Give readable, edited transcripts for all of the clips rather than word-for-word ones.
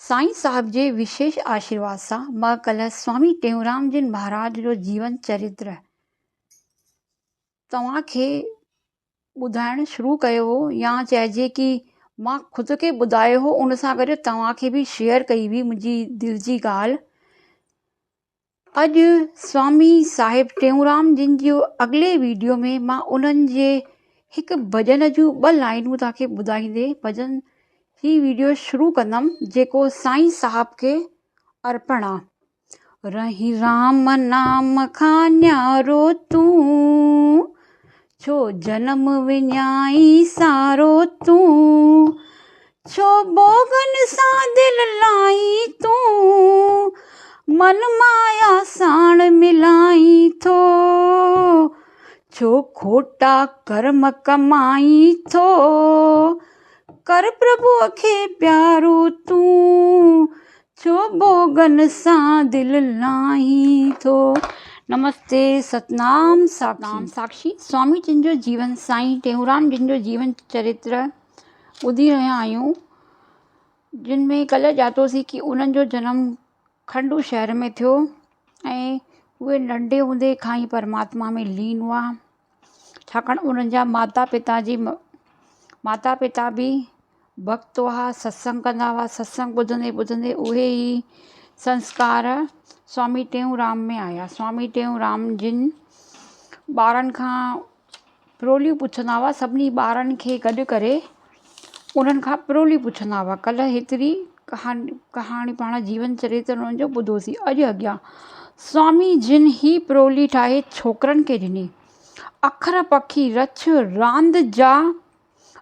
साईं साहब जे विशेष आशीर्वाद सां मां कल्ह स्वामी टेऊंराम जिन महाराज जो जीवन चरित्र तव्हांखे ॿुधाइणु शुरू कयो हो, या चइजे कि मां ख़ुदि खे ॿुधायो हो, उन सां गॾु तव्हांखे बि शेयर कई हुई मुंहिंजी दिलि जी ॻाल्हि। अॼु स्वामी साहिब टेऊंराम जिन जो अॻिले वीडियो में मां उन्हनि जे हिकु भॼन जूं 2 लाइनूं तव्हांखे ॿुधाईंदे भॼन ही वीडियो शुरू कंदमि, जेको साईं साहब खे अर्पण आहे। रही राम नाम खां न्यारो तूं, छो जनम विञाई सारो तूं, छो भोगन सां दिल लाई तूं, मन माया साण मिलाई थो, छो खोटा कर्म कमाई थो, कर प्रभुअ खे प्यारो तूं, छो भोगन सां दिल लाई थो। नमस्ते, सतनाम साक्षी। स्वामी जिन जो जीवन, साईं टेऊंराम जिन जो जीवन चरित्र ॿुधी रहिया आहियूं, जिन में कल्ह ॼातोसीं कि उन्हनि जो जनमु खंडू शहर में थियो ऐं उहे नंढे हूंदे खां ई परमात्मा में लीन हुआ, छाकाणि उन्हनि जा माता पिता भी भक्त हुआ, सत्संग कंदा हुआ। सत्संग ॿुधंदे ॿुधंदे उहे ई संस्कार स्वामी टेऊंराम में आया। स्वामी टेऊंराम जिन ॿारनि खां प्रोलियूं पुछंदा हुआ, सभिनी ॿारनि खे गॾु करे उन्हनि खां प्रोलियूं पुछंदा हुआ। कल्ह हेतिरी कहाणी पाण जीवन चरित्र उन्हनि जो ॿुधोसीं। अॼु अॻियां स्वामी जिन ही प्रोली ठाहे छोकिरनि खे ॾिनी। अखर पखी रछ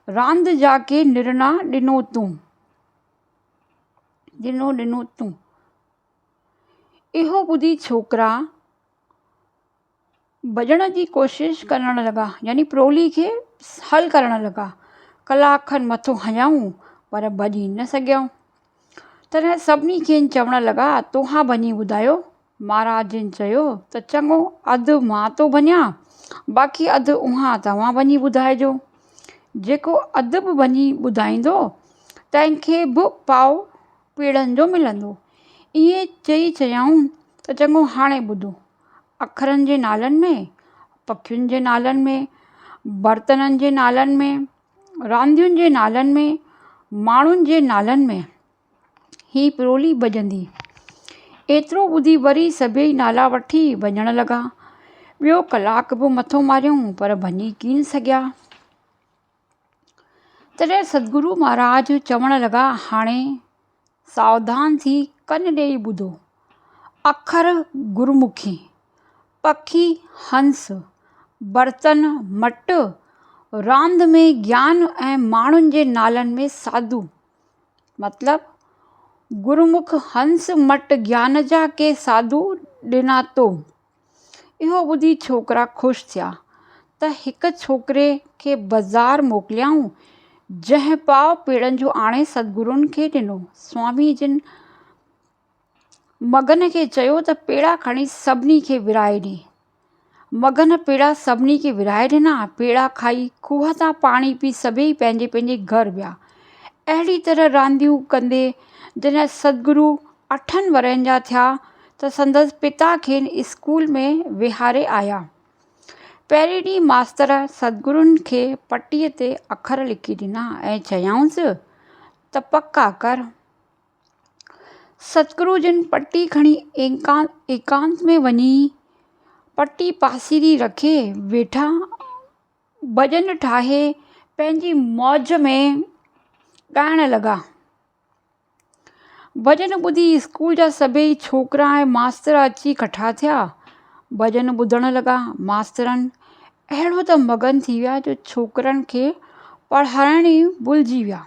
रांदि जा के निर्णा ॾिनो तूं। इहो ॿुधी छोकिरा भॼण जी कोशिश करणु लॻा, यानी प्रोली खे हल करणु लॻा। कलाक खनि मथो हयऊं पर भॼी न सघियऊं। तॾहिं सभिनी खे चवणु लॻा, तोहां भञी ॿुधायो। महाराज जिन चयो त चङो, अधु मां थो भञा, बाक़ी अधु उहा तव्हां भञी ॿुधाइजो। जेको अधु बि भञी ॿुधाईंदो तंहिंखे बि पाव पेड़नि जो मिलंदो। ईअं चयऊं त चङो, हाणे ॿुधो। अखरनि जे नालनि में, पखियुनि जे नालनि में, बर्तननि जे नालनि में, रांदियुनि जे नालनि में, माण्हुनि जे नालनि में ही प्रोली भॼंदी। एतिरो ॿुधी वरी सभई नाला वठी भॼणु लॻा। ॿियो कलाक बि मथो मारियऊं पर भञी कीन सघिया। तॾहिं सतगुरु महाराज चवणु लॻा, हाणे सावधान थी कन ॾेई ॿुधो। अखर गुरमुखी, पखी हंस, बर्तन मट, रांदि में ज्ञान ऐं माण्हुनि जे नालनि में साधु। मतिलबु गुरमुख हंस मट ज्ञान जा के साधु ॾिना तो। इहो ॿुधी छोकिरा ख़ुशि थिया त हिकु छोकिरे खे बाज़ारि मोकिलियाऊं, जंहिं पाव पेड़नि जो आणे सतगुरुनि खे ॾिनो। स्वामी जिन मगन खे चयो त पेड़ा खणी सभिनी खे विराए ॾे। मगन पेड़ा सभिनी खे विराए ॾिना। पेड़ा खाई खूह तां पाणी पी सभई पंहिंजे पंहिंजे घर विया। अहिड़ी तरह रांदियूं कंदे जॾहिं सतगुरु 8 वरनि जा थिया त संदसि पिता खे स्कूल में विहारे आया। पहिरें ॾींहुं मास्तर सतगुरुनि खे पटीअ ते अखर लिखी ॾिना ऐं चयाऊंसि त पका कर। सतगुरु जिन पटी खणी एकांत में वञी पटी पासीरी रखे वेठा भॼन ठाहे पंहिंजी मौज में ॻाइणु लॻा। भॼन ॿुधी स्कूल जा सभई छोकिरा ऐं मास्तर अची कठा थिया। भॼन ॿुधणु लॻा। मास्तरनि अहिड़ो त मगन थी विया जो छोकिरनि खे पढ़ाइण ई भुलिजी विया,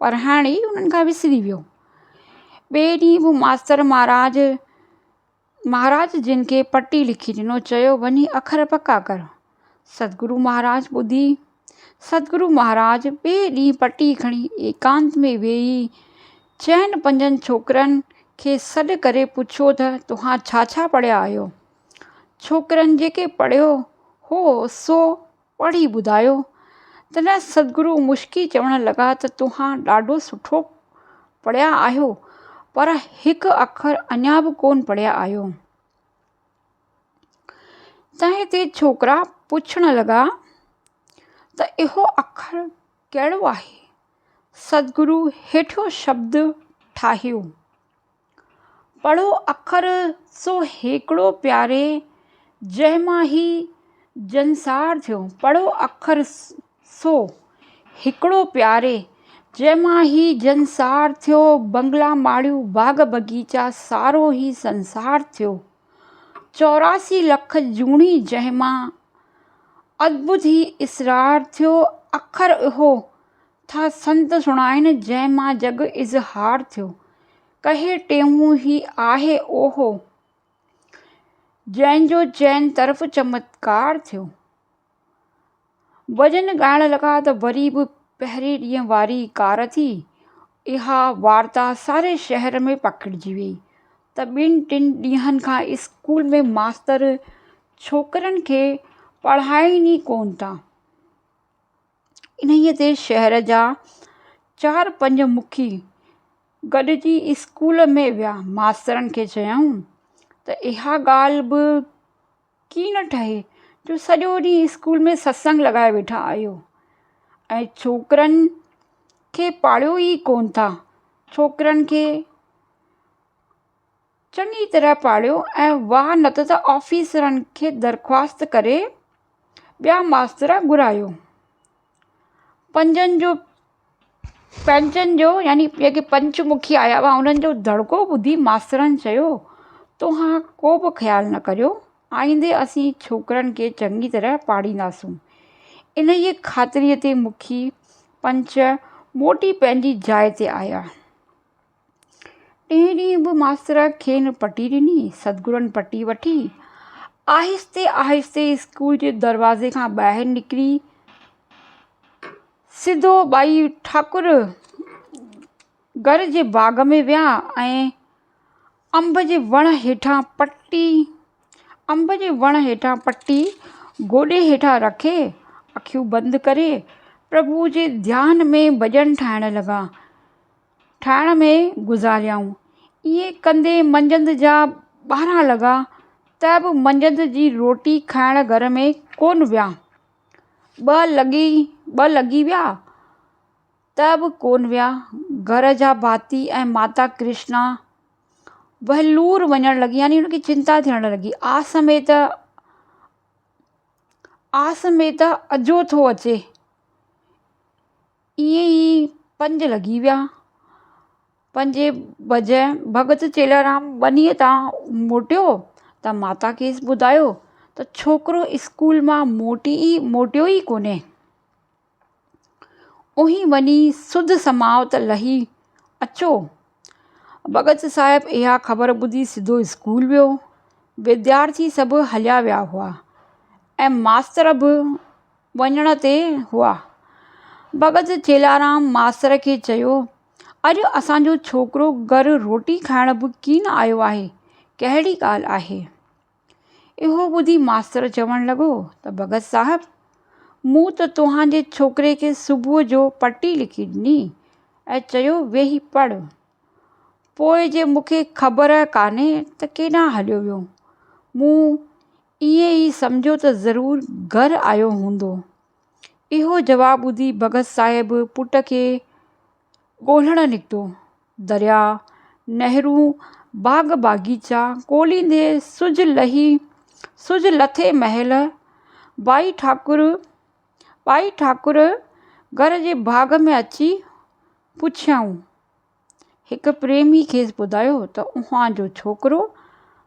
पढ़ाइण ई उन्हनि खां विसरी वियो। ॿिए ॾींहुं बि मास्तर महाराज जिन खे पटी लिखी ॾिनो, चयो वञी अखर पका कर। सतगुरु महाराज ॿुधी। सतगुरु महाराज ॿिए ॾींहुं पटी खणी एकांत में वेही 4-5 छोकिरनि खे सॾु करे पुछियो त तव्हां छा पढ़िया आहियो। छोकिरनि जेके पढ़ियो हो सो पढ़ी ॿुधायो। तॾहिं सतगुरु मुश्की चवणु लॻा त तव्हां ॾाढो सुठो पढ़िया आहियो, पर हिकु अखर अञा बि कोन पढ़िया आयो। तंहिं ते छोकिरा पुछण लॻा त इहो अखर कहिड़ो आहे। सतगुरु हेठियो शब्द ठाहियो, पढ़ो अखर सो हिकिड़ो प्यारे जंहिंमां ही जनसार थियो। पढ़ो अखर सो हिकिड़ो प्यारे जंहिंमां ही जनसार थियो। बंगला माड़ियूं बाग बगीचा सारो ही संसार थियो। 84 लख जूणी जंहिंमां अद्भुत ही इसरार थियो। अखर इहो था संत सुणाइनि जंहिंमां जग इज़हार थियो। कहे टेऊं ही आहे ओहो जंहिंजो चैन तरफ़ चमत्कार थियो। भॼन ॻाइण लॻा त वरी बि पहिरें ॾींहं वारी कार थी। इहा वार्ता सारे शहर में पखिड़िजी वई त 2-3 ॾींहंनि खां स्कूल में मास्तर छोकरनि खे पढ़ाइनि ई कोन था। इन्हीअ ते शहर जा 4-5 मुखी गॾिजी स्कूल में विया। मास्तरनि खे चयऊं त इहा ॻाल्हि बि की न ठहे जो सॼो ॾींहुं स्कूल में सत्संग लॻाए वेठा आहियो ऐं छोकिरनि खे पाढ़ियो ई कोन था। छोकिरनि खे चङी तरह पाढ़ियो ऐं वाह न त ऑफिसरनि खे दरख़्वास्त करे ॿिया मास्तर घुरायो। पंचनि जो यानी जेके पंचमुखी आया हुआ उन्हनि जो दड़को ॿुधी मास्तरनि चयो तव्हां को बि ख़्यालु न करियो, आईंदे असीं छोकिरनि खे चङी तरह पाढ़ींदासूं। इन ई ख़ातिरीअ ते मुखी पंच मोटी पंहिंजी जाइ ते आया। ॾींहुं ॾींहुं बि मास्तर खेनि पटी ॾिनी। सतगुरुनि पटी वठी आहिस्ते आहिस्ते स्कूल जे दरवाज़े खां ॿाहिरि निकिरी सिधो बाई ठाकुर घर जे बाग़ में विया ऐं अंब जे वण हेठां पटी गोॾे हेठां रखे अखियूं बंदि करे प्रभु जे ध्यान में भॼन ठाहिण में गुज़ारियाऊं। ईअं कंदे मंझंदि जा 12 लॻा त बि मंझंदि जी रोटी खाइण घर में कोन विया। 2 लॻी विया त बि कोन विया। घर जा भाती ऐं माता कृष्णा वहलूर वञण लॻी, यानी उनखे चिंता थियण लॻी। आस में त अजो थो अचे। ईअं ई 5 लॻी विया। 5 बजे भगत चेलाराम ॿनीअ तां मोटियो त माता खेसि ॿुधायो त छोकिरो स्कूल मां मोटियो ई कोन्हे। उही वञी सुध समाओ त लही अचो। भगत साहिबु इहा ख़बर ॿुधी सिधो स्कूल वियो। विद्यार्थी सभु हलिया विया हुआ ऐं मास्तर बि वञण ते हुआ। भगत चेलाराम मास्तर खे चयो अॼु असांजो छोकिरो घरु रोटी खाइण बि कीन आयो आहे, कहिड़ी ॻाल्हि आहे। इहो ॿुधी मास्तर चवणु लॻो त भगत साहिबु मूं त तव्हांजे छोकिरे खे सुबुह जो पटी लिखी ॾिनी ऐं चयो वेही पढ़। पोइ जे मूंखे ख़बर कान्हे त केॾांहुं हलियो वियो। मूं ईअं ई सम्झो त ज़रूरु घरु आयो हूंदो। इहो जवाबु ॿुधी भगत साहिबु पुट खे ॻोल्हणु निकितो। दरिया, नहरूं, बाग बाग़ीचा ॻोल्हींदे सुज लथे महल बाई ठाकुर घर जे बाग़ में अची पुछियाऊं। हिकु प्रेमी खेसि ॿुधायो त उहां जो छोकिरो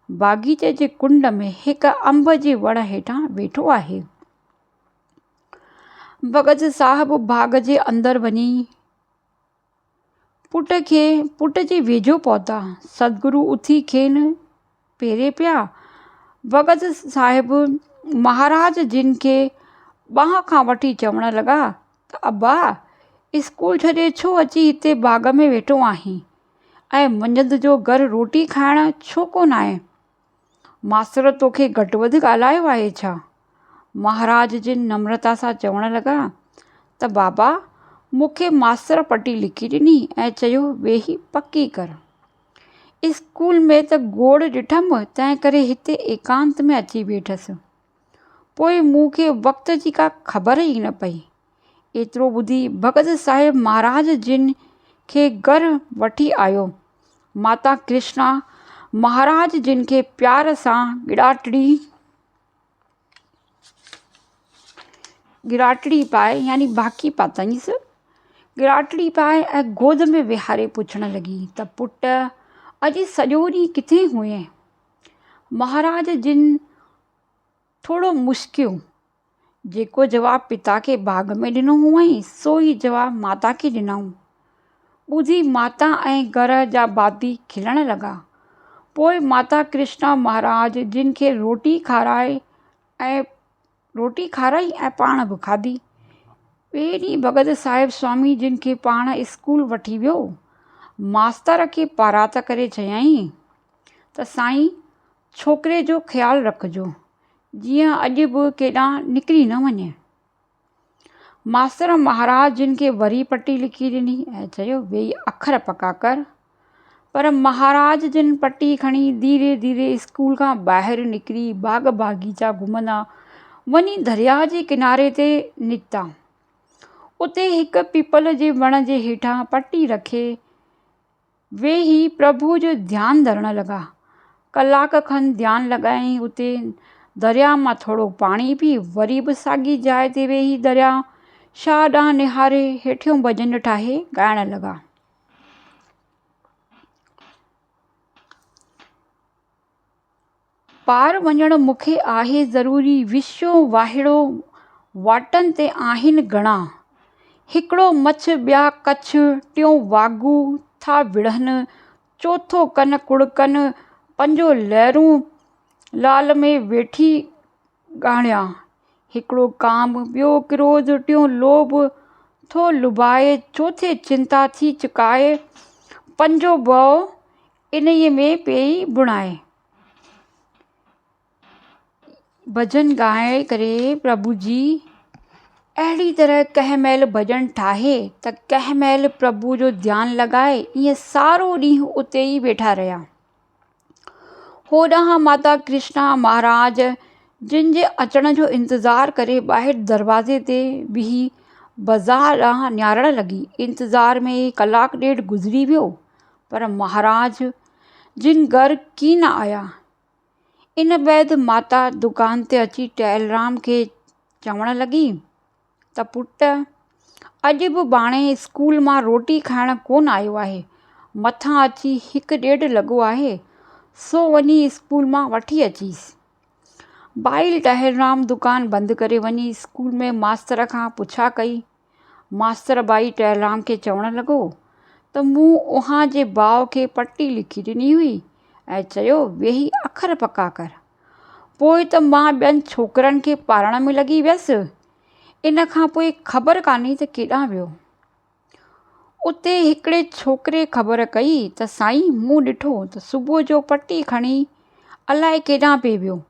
बाग़ीचे जे कुंड में हिकु अंब जे वण हेठां वेठो आहे। भगत साहिबु बाग़ जे अंदरि वञी पुट जे वेझो पहुता। सतगुरु उथी खेनि पेरे पिया। भगत साहिबु महाराज जिन खे बांह खां वठी चवण लॻा त अब्बा स्कूल छॾे छो अची हिते बाग़ में वेठो आहीं ऐं मंझंदि जो घरु रोटी खाइण छो कोन आहे। मास्तर तोखे घटि वधि ॻाल्हायो आहे छा? महाराज जिन नम्रता सां चवण लॻा त बाबा मूंखे मास्तर पटी लिखी ॾिनी ऐं चयो वेही पकी कर। स्कूल में त गोड़ ॾिठमि, तंहिं करे हिते एकांत में अची वेठसि। पोइ मूंखे वक़्त जी का ख़बर ई न पई। एतिरो ॿुधी भगत साहिब महाराज जिन खे घरु वठी आयो। माता कृष्णा महाराज जिन खे प्यार सां गिराटड़ी पाए यानी बाकी पातईंसि। गिराटड़ी पाए ऐं गोद में विहारे पुछण लॻी त पुट अॼु सॼो ॾींहुं किथे हुएं? महाराज जिन थोरो मुश्कियो। जेको जवाबु पिता खे बाग़ में ॾिनो हुअईं सो ई जवाबु माता खे ॾिनऊं। ॿुधी माता ऐं घर जा भाती खिलण लॻा। पोइ माता कृष्णा महाराज जिन खे रोटी खाराई ऐं पाण बि खाधी। ॿिए ॾींहुं भगत साहिब स्वामी जिन खे पाण स्कूल वठी वियो। मास्तर खे पारात करे चयईं त साईं छोकिरे जो ख़्यालु रखिजो, जीअं अॼु बि केॾांहुं निकिरी न वञे। मास्तर महाराज जिन खे वरी पटी लिखी ॾिनी ऐं चयो वेही अखर पका कर। पर महाराज जिन पटी खणी धीरे धीरे स्कूल खां ॿाहिरि निकिरी बाग़ बाग़ीचा घुमंदा वञी दरिया जे किनारे ते निकिता। उते हिकु पीपल जे वण जे हेठां पटी रखे वेही प्रभु जो ध्यानु धरण लॻा। कलाक खनि ध्यानु लॻाईं। उते दरिया मां थोरो पाणी पी वरी बि साॻी जाइ ते वेही दरिया शाह ॾांहुं निहारे हेठियों भॼन ठाहे ॻाइण लॻा। पार वञणु मूंखे आहे ज़रूरी, विछो वाहिड़ो वाटनि ते आहिनि घणा। हिकिड़ो मछ, ॿिया कच्छ, टियों वागू था विढ़नि, चोथों कन कुड़कनि, पंजो लहरूं लाल में वेठी ॻाणिया। हिकिड़ो काम, ॿियो क्रोध, टियों लोभ थो लुभाए, चोथे चिंता थी चुकाए, पंजो भउ इन्हीअ में पेई बुणाए। भॼन ॻाए करे प्रभु जी अहिड़ी तरह कंहिं महिल भॼन ठाहे त कंहिं महिल प्रभु जो ध्यानु लॻाए ईअं सारो ॾींहुं उते ई वेठा रहिया। होॾां माता कृष्णा महाराज जिन जे अचण जो इंतज़ारु करे ॿाहिरि दरवाज़े ते बीही बाज़ार ॾांहुं निहारण लॻी। इंतज़ार में कलाकु ॾेढ गुज़री वियो, पर महाराज जिन घर की न आया। इन बैदि माता दुकान ते अची टेलराम खे चवण लॻी त पुट अॼु बि बाणे स्कूल मां रोटी खाइण कोन आयो आहे। मथां अची 1:30 लॻो आहे, सो वञी स्कूल मां वठी अचीसि। बाई टेलराम दुकान बंदि करे वञी स्कूल में मास्तर खां पुछा कई। मास्तर बाई टेलराम खे चवण लॻो त मूं उहां जे भाउ खे पटी लिखी ॾिनी हुई ऐं चयो वेही अखर पका कर। पोइ त मां ॿियनि छोकिरनि खे पारण में लॻी वियसि। इन खां पोइ ख़बर कान्हे त केॾांहुं वियो। उते हिकिड़े छोकिरे ख़बर कई त साईं मूं ॾिठो त सुबुह जो पटी खणी अलाए केॾांहुं पिए वियो।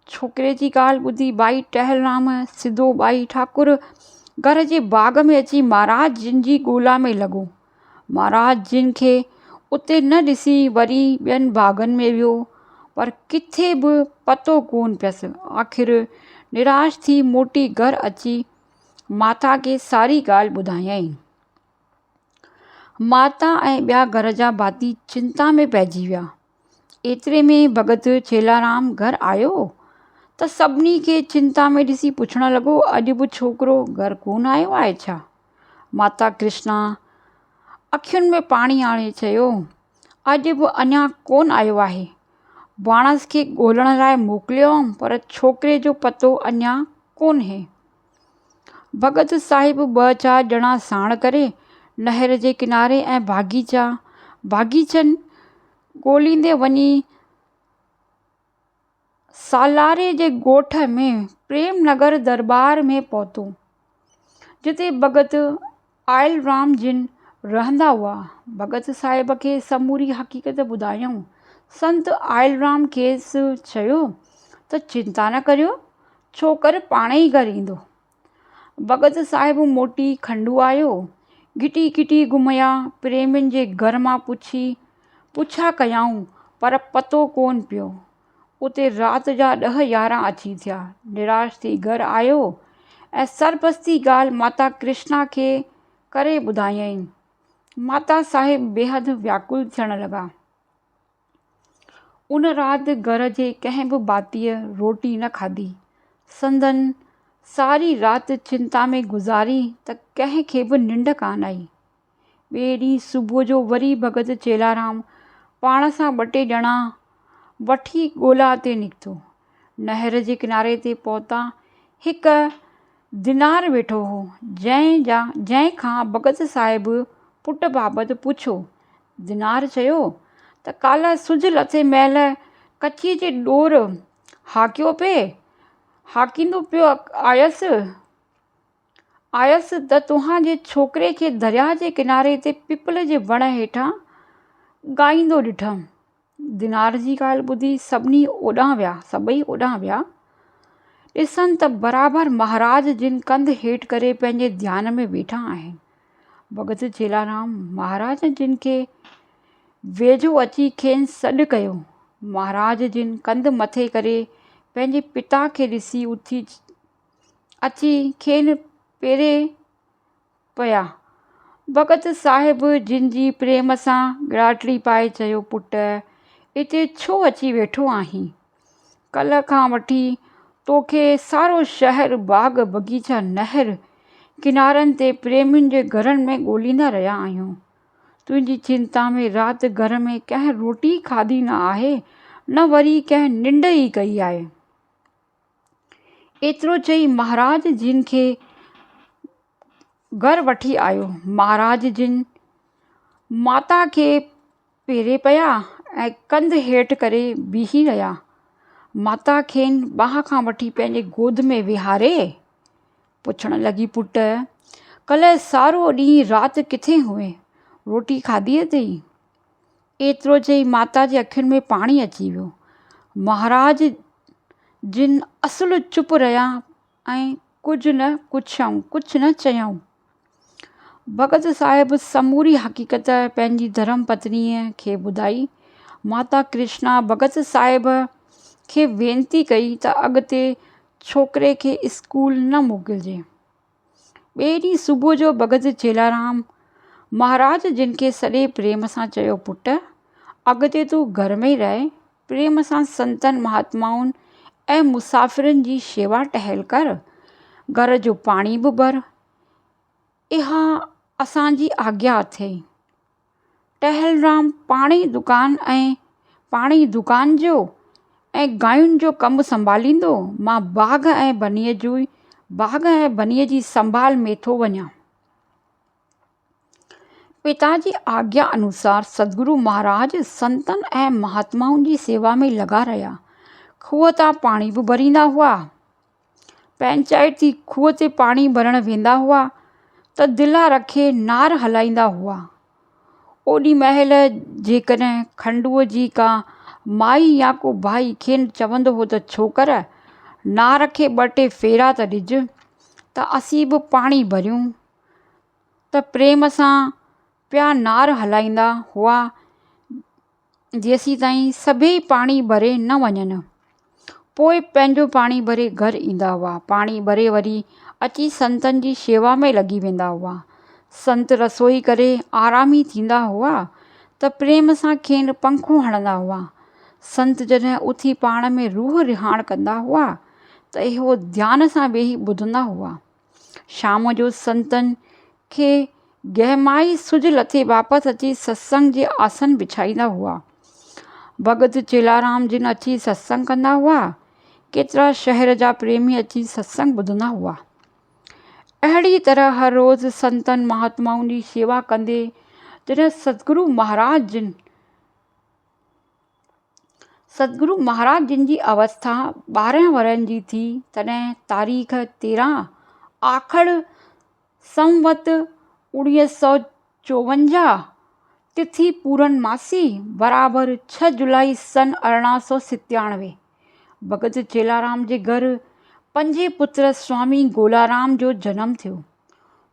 छोकिरे जी ॻाल्हि ॿुधी बाई टेलराम सिधो बाई ठाकुर घर जे बाग़ में अची महाराज जिन जी ॻोल्हा में लॻो। महाराज जिन खे उते न ॾिसी वरी ॿियनि बाग़नि में वियो, पर किथे बि पतो कोन पियसि। आख़िर निराश थी मोटी घर अची माता खे सारी ॻाल्हि ॿुधायईं। माता ऐं ॿिया घर जा भाती चिंता में पइजी विया। एतिरे में भगत छेलाराम घर आयो त सभिनी खे चिंता में ॾिसी पुछण लॻो अॼु बि छोकिरो घर कोन आयो आहे छा? माता कृष्णा अखियुनि में पाणी आणे चयो अॼु बि अञा कोन आयो आहे। बाणस खे ॻोल्हण लाइ मोकिलियो पर छोकिरे जो पतो अञा कोन्हे। भगत साहिब 2-4 ॼणा साण करे नहर जे किनारे ऐं बाग़ीचनि ॻोल्हींदे वञी सालारे जे ॻोठ में प्रेमनगर दरबार में पहुतो, जिते भगत आइलराम जिन रहंदा हुआ। भगत साहिब खे समूरी हक़ीक़त ॿुधायऊं। संत आइलराम खेसि चयो त चिंता न करियो, छोकर पाण ई घर ईंदो। भगत साहिब मोटी खंडू आयो, घिटी घिटी घुमया, प्रेमियुनि जे घर मां पुछी पुछा कयाऊं पर पतो कोन पियो। उते राति जा 10-11 अची थिया। निराश थी घर आयो ऐं सरबस्ती ॻाल्हि माता कृष्णा खे करे ॿुधायईं। माता साहिब बेहद व्याकुल थियण लॻा। उन राति घर जे कंहिं बि भातीअ रोटी न खाधी। संदन सारी राति चिंता में गुज़ारी त कंहिंखे बि निंड कान आई। ॿिए ॾींहुं सुबुह जो वरी भगत चेलाराम पाण सां 2 ॼणा वठी ॻोल्हा ते निकितो। नहर जे किनारे ते पहुता। हिकु दिनार वेठो हो, जंहिं खां भगत साहिब पुट बाबति पुछो। दिनार चयो त काल्ह सुज लथे महिल कची जे ॾोर हाकींदो पियो आयसि त तव्हांजे छोकिरे खे दरिया जे किनारे ते पिपल जे वण हेठां ॻाईंदो ॾिठमि। दिनार जी ॻाल्हि ॿुधी सभई ओॾां विया। ॾिसनि त बराबरि महाराज जिन कंध हेठि करे पंहिंजे ध्यान में वेठा आहिनि। भगत चेलाराम महाराज जिन खे वेझो अची खेनि सॾु कयो। महाराज जिन कंध मथे करे पंहिंजे पिता खे ॾिसी उथी अची खेनि पेरे पिया। भगत साहिब जिन जी प्रेम सां ॻिराटड़ी पाए चयो, पुट हिते छो अची वेठो आहीं? कल्ह खां वठी तोखे सारो शहर बाग़ बगीचा नहर किनारनि ते प्रेमियुनि जे घरनि में ॻोल्हींदा रहिया आहियूं। तुंहिंजी चिंता में राति घर में कंहिं रोटी खाधी न आहे, न वरी कंहिं निंड ई कई आहे। एतिरो चई महाराज जिन खे घर वठी आयो। महाराज जिन माता खे पेरे पिया ऐं कंध हेठि करे बीही रहिया। माता खेनि बाहि खां वठी पंहिंजे गोद में विहारे पुछण लॻी, पुट कल्ह सारो ॾींहुं राति किथे हुए? रोटी खाधी अथई? एतिरो चई माता जे अखियुनि में पाणी अची वियो। महाराज जिन असुलु चुप रहिया ऐं कुझु न चयऊं। भगत साहिब समूरी हक़ीक़त पंहिंजी धर्म पत्नीअ खे ॿुधाई। माता कृष्णा भगत साहिब खे वेनती कई त अॻिते छोकिरे खे स्कूल न मोकिलिजे। ॿिए ॾींहुं सुबुह जो भगत चेलाराम महाराज जिन खे सॼे प्रेम सां चयो, पुट अॻिते तूं घर में ई रहे, प्रेम सां संतनि महात्माउनि ऐं मुसाफ़िरनि जी शेवा टहल कर, घर जो पाणी बि भर, इहा असांजी आज्ञा अथई। टहलराम पाणी दुकान जो ऐं गांयुनि जो कमु संभालींदो। मां बाग़ ऐं बनीअ जी संभाल में थो वञां। पिता जी आज्ञा अनुसार सदगुरु महाराज संतनि ऐं महात्माउनि जी सेवा में लॻा रहिया। खूह तां पाणी बि भरींदा हुआ। पंचायत थी खूह ते पाणी भरण वेंदा हुआ त दिला रखे नार हलाईंदा हुआ। ओॾी महिल जेकॾहिं खंडूअ जी का माई या को भाई खेनि चवंदो हो त छोकर नार खे 2 फेरा त ॾिज, त असीं बि पाणी भरियूं त प्रेम सां पिया नार हलाईंदा हुआ जेसीं ताईं सभई पाणी भरे न वञनि। पोइ पंहिंजो पाणी भरे घर ईंदा हुआ। पाणी भरे वरी अची संतनि जी शेवा में लॻी वेंदा हुआ। संत रसोई करे आरामी थींदा हुआ त प्रेम सां खेनि पंखो हणंदा हुआ। संत जॾहिं उथी पाण में रूह रिहाण कंदा हुआ त इहो ध्यान सां वेही ॿुधंदा हुआ। शाम जो संतनि खे गहमाई सुज लथे वापसि अची सत्संग जे आसन बिछाईंदा हुआ। भगत चेलाराम जिन अची सत्संग कंदा हुआ। केतिरा शहर जा प्रेमी अची सत्संग ॿुधंदा हुआ। अहिड़ी तरह हर रोज़ संतनि महात्माउनि जी शेवा कंदे जॾहिं सतगुरु महाराज जिन जी अवस्था 12 वरनि जी थी, तॾहिं तारीख़ 13 आख़िर संवत 1954 तिथि पूरनमासी बराबरि 6 जुलाई सन 1897 भगत चेलाराम जे घर 5 पुत्र स्वामी गोलाराम जो जनमु थियो।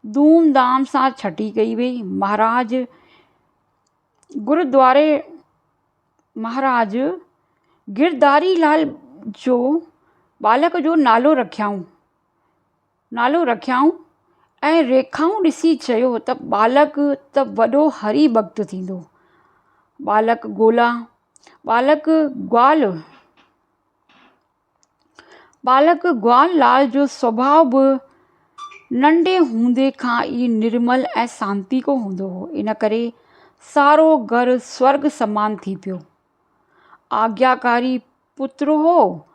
धूमधाम सां छठी कई वई। महाराज गुरुद्वारे महाराज गिरधारी लाल जो बालक जो नालो रखियाऊं ऐं रेखाऊं ॾिसी चयो त बालक त वॾो हरि भक्त थींदो। बालक ग्वाल लाल जो स्वभाव बि नंढे हूंदे खां ई निर्मल ऐं शांती को हूंदो हो। इन करे सारो घर स्वर्ग समान थी पियो। आज्ञाकारी पुत्र हो,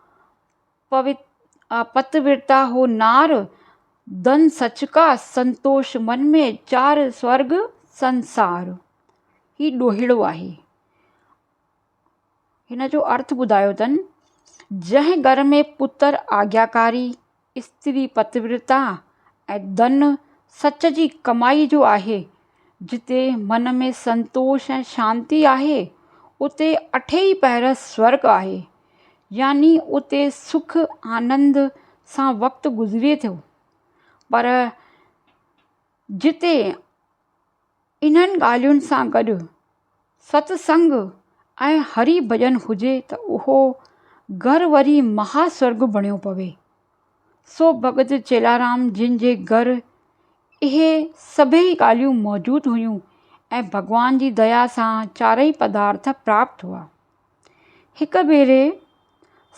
पतिव्रता हो नार, धन सच का संतोष मन में, 4 स्वर्ग संसार। ही ॾोहिड़ो आहे। हिन जो अर्थ ॿुधायो अथनि, जंहिं घर में पुत्र आज्ञाकारी, स्त्री पतिव्रता ऐं धन सच जी कमाई जो आहे, जिते मन में संतोष ऐं शांती आहे, उते 8 पहर स्वर्ग आहे, यानी उते सुख आनंद सां वक़्तु गुज़रे थो। पर जिते इन्हनि ॻाल्हियुनि सां गॾु सत्संग ऐं हरि भॼन हुजे त उहो घर वरी महास्वर्ग बणियो पवे। सो भगत चेलाराम जिन जे घर इहे सभई ॻाल्हियूं मौजूदु हुयूं ऐं भॻवान जी दया सां 4 पदार्थ प्राप्त हुआ। हिक भेरे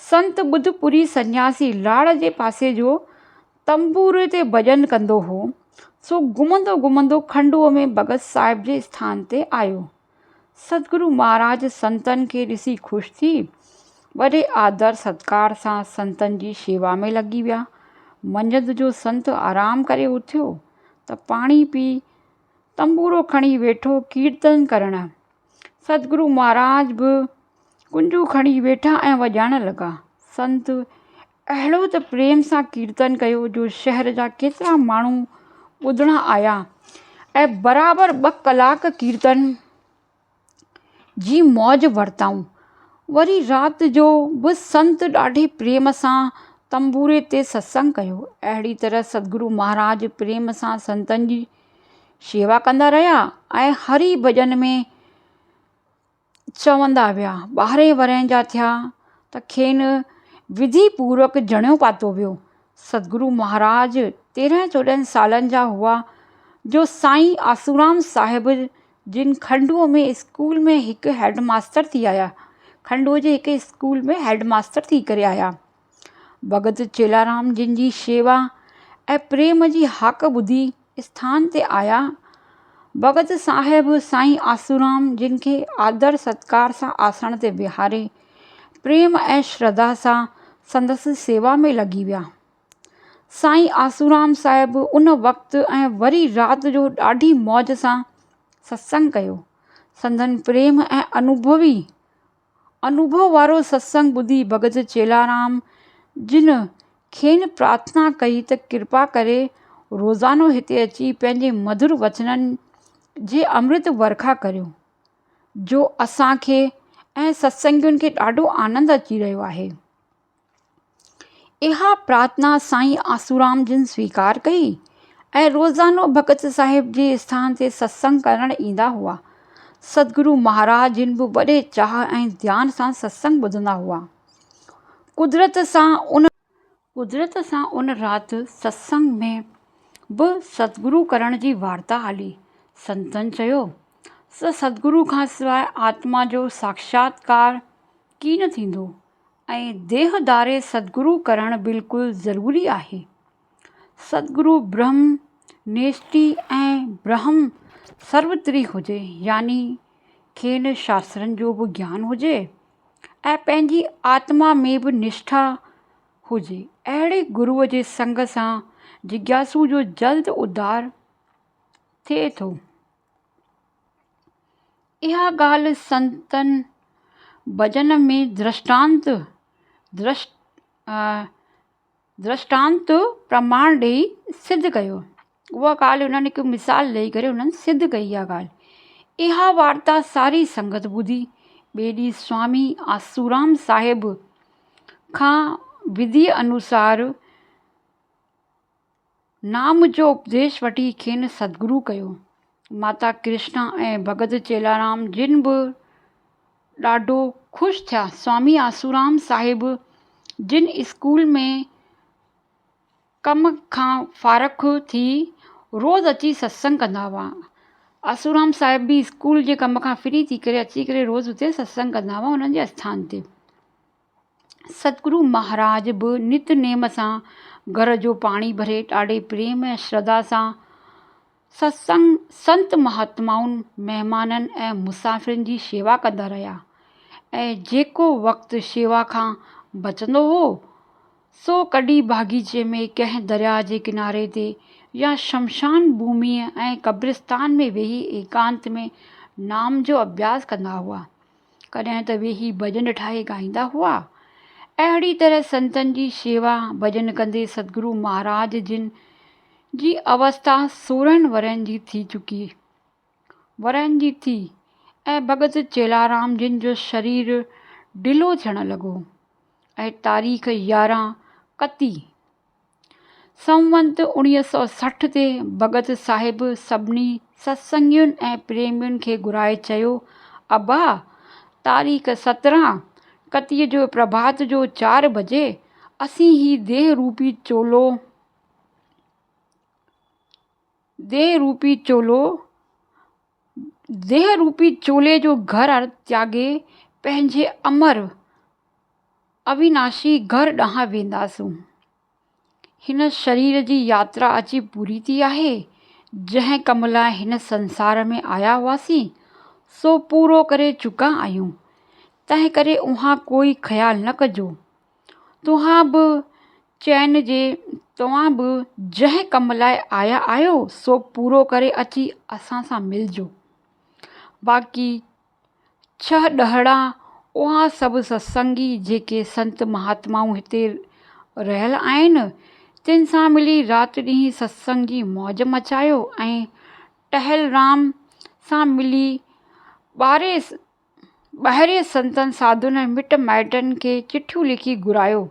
संत बुद्धपुरी सन्यासी लाड़ जे पासे जो तंबूरे ते भॼन कंदो हो। सो घुमंदो घुमंदो खंडूअ में भगत साहिब जे स्थान ते आयो। सतगुरु महाराज संतनि खे ॾिसी ख़ुशि थी वॾे आदर सत्कार सां संतनि जी शेवा में लॻी विया। मंझंदि जो संत आराम करे उथियो त पाणी पी तंबूरो खणी वेठो कीर्तन करणु। सतगुरु महाराज बि कुंजू खणी वेठा ऐं वॼाइण लॻा। संत अहिड़ो त प्रेम सां कीर्तन कयो जो शहर जा केतिरा माण्हू ॿुधण आया ऐं बराबरि 2 कलाक कीर्तन जी मौज वरिताऊं। वरी राति जो बि संत ॾाढे प्रेम सां तंबूरे ते सत्संग कयो। अहिड़ी तरह सतगुरु महाराज प्रेम सां संतनि जी शेवा कंदा रहिया ऐं हरि भॼन में चवंदा विया। 12 वरह जा थिया त खेनि विधि पूर्वक जणियो पातो वियो। सतगुरु महाराज 13-14 सालनि जा हुआ जो साईं आसूराम साहिब जिन खंडूअ में स्कूल में हिकु हेडमास्टर थी आया। खंडूअ जे हिकु स्कूल में हेडमास्टर थी करे आया। भगत चेलाराम जिन जी शेवा ऐं प्रेम जी हाक ॿुधी स्थान ते आया। भगत साहिब साईं आसूराम जिन खे आदर सत्कार सां आसन ते विहारे प्रेम ऐं श्रद्धा सां संदसि सेवा में लॻी विया। साईं आसूराम साहिब उन वक़्तु ऐं वरी राति जो ॾाढी मौज सां सत्संग कयो। संदन प्रेम ऐं अनुभव वारो सत्संग ॿुधी भगत चेलाराम जिन खेनि प्रार्थना कई त कृपा करे रोज़ानो हिते अची पंहिंजे मधुर वचननि जे अमृत वर्खा करियो, जो असांखे ऐं सत्संगियुनि खे ॾाढो आनंदु अची रहियो आहे। इहा प्रार्थना साईं आसूराम जिन स्वीकार कई ऐं रोज़ानो भगत साहिब जे स्थान ते सत्संग करणु ईंदा हुआ। सतगुरु महाराज जिन बि वॾे चाह ऐं ध्यान सां सत्संग ॿुधंदा हुआ। कुदरत सां उन राति सत्संग में बि सतगुरु करण जी वार्ता हली। संतनि चयो त सतगुरु खां सवाइ आत्मा जो साक्षात्कार कीन थींदो ऐं देह धारे सतगुरु करणु बिल्कुलु ज़रूरी आहे। सतगुरु ब्रह्म नेष्टि ऐं ब्रह्म सर्वत्री हुजे, यानी खेनि शास्त्रनि जो बि ज्ञान हुजे ऐं पंहिंजी आत्मा में बि निष्ठा हुजे। अहिड़े गुरूअ जे संग सां जिज्ञासु जो जल्द उद्धार थिए थो। इहा ॻाल्हि संतनि भॼन में दृष्टांत प्रमाण ॾेई सिद्ध कयो। उहा ॻाल्हि उन्हनि हिकु मिसाल ॾेई करे उन्हनि सिद्ध कई इहा ॻाल्हि। इहा वार्ता सारी संगत ॿुधी। ॿिए ॾींहुं स्वामी आसूराम साहिब खां विधि अनुसार नाम जो उपदेश वठी खेनि सतगुरु कयो। माता कृष्णा ऐं भगत चेलाराम जिन बि ॾाढो ख़ुशि थिया। स्वामी आसूराम साहिब जिन स्कूल में कम खां फ़ारिग़ थी रोज़ अची सत्संग कंदा हुआ। आसूराम साहिब बि स्कूल जे कम खां फ्री थी करे अची करे रोज़ हुते सत्संग कंदा हुआ उन्हनि जे आस्थान ते। सतगुरु महाराज बि नित नेम सां घर जो पाणी भरे ॾाढे प्रेम ऐं श्रद्धा सां सत्संग संत महात्माउनि महिमाननि ऐं मुसाफ़िरनि जी शेवा कंदा रहिया ऐं जेको वक़्तु शेवा खां बचंदो हो सो कॾहिं बाग़ीचे में कंहिं दरिया जे किनारे ते या शमशान भूमीअ ऐं कब्रिस्तान में वेही एकांत में नाम जो अभ्यास कंदा हुआ। कॾहिं त वेही भॼन ठाहे ॻाईंदा हुआ। अहिड़ी तरह संतनि जी शेवा भॼन कंदे सतगुरु महाराज जिन जी अवस्था 16 वरनि जी थी ऐं भगत चेलाराम जिन जो शरीर ढिलो थियणु लॻो ऐं तारीख़ 11 कती संवत 1960 ते भगत साहिब सभिनी सत्संगियुनि ऐं प्रेमियुनि खे घुराए चयो, अबा तारीख़ 17 कतीअ जो प्रभात जो 4 बजे असीं ही देह रूपी चोले जो घर त्यागे पंहिंजे अमर अविनाशी घर ॾांहुं वेंदासूं। हिन शरीर जी यात्रा अची पूरी थी आहे। जंहिं कम लाइ हिन संसार में आया हुआसीं सो पूरो करे चुका आहियूं। तंहिं करे उहा कोई ख़्यालु न कजो। तव्हां बि जंहिं कम लाइ आया आहियो सो पूरो करे अची असां सां मिलजो। बाक़ी 6 ॾहड़ा उहा सभु सत्संगी जेके संत महात्माऊं हिते रहियल आहिनि तिन सां मिली राति ॾींहुं सत्संग जी मौज मचायो ऐं टहलराम सां मिली ॿाहिरे संतनि साधुनि ऐं मिट माइटनि खे चिठियूं लिखी घुरायो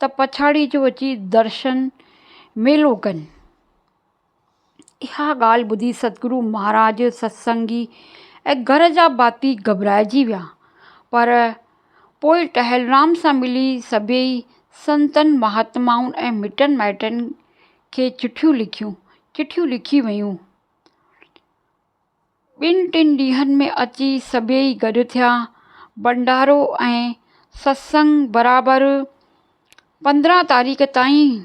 त पछाड़ी जो अची दर्शन मेलो कनि। इहा ॻाल्हि ॿुधी सतगुरु महाराज सत्संगी ऐं घर जा भाती घबराइजी विया। पर पोइ टहलराम सां मिली सभई संतनि महात्माउनि ऐं मिटनि माइटनि खे चिठियूं लिखी वयूं। 2-3 ॾींहंनि में अची सभई गॾु थिया। भंडारो ऐं सत्संग बराबरि 15 तारीख़ ताईं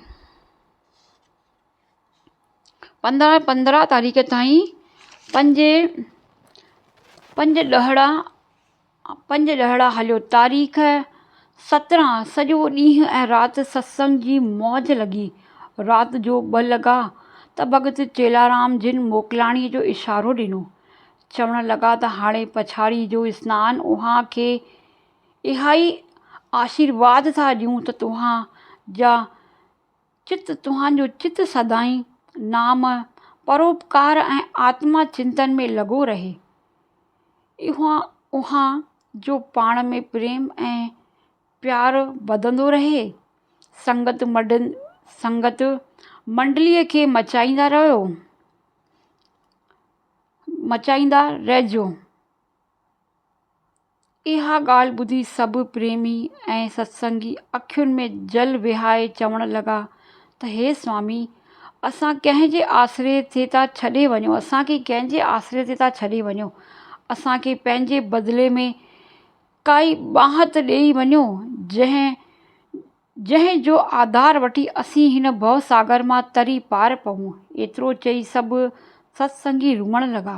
5 ॾहड़ा हलियो। तारीख़ 17 सॼो ॾींहुं ऐं राति सत्संग जी मौज लॻी। राति जो 2 लॻा त भगत चेलाराम जिन मोकिलाणीअ जो इशारो ॾिनो। चवणु लॻा त हाणे पछाड़ी जो सनानु उहा खे इहाई आशीर्वाद था ॾियूं त तव्हांजो चित सदाईं नाम परोपकार ऐं आत्मा चिंतन में लॻो रहे। उहा जो पाण में प्रेम ऐं प्यार वधंदो रहे। संगत मंडलीअ खे मचाईंदा रहिजो। इहा ॻाल्हि ॿुधी सभु प्रेमी ऐं सत्संगी अखियुनि में जल विहाए चवणु लॻा त हे स्वामी असां कंहिंजे आसरे ते था छॾे वञो। असांखे पंहिंजे बदिले में काई ॿाहत ॾेई वञो जंहिं जो आधार वठी असीं हिन भव सागर मां तरी पार पऊं। एतिरो चई सभु सत्संगी रुअण लॻा।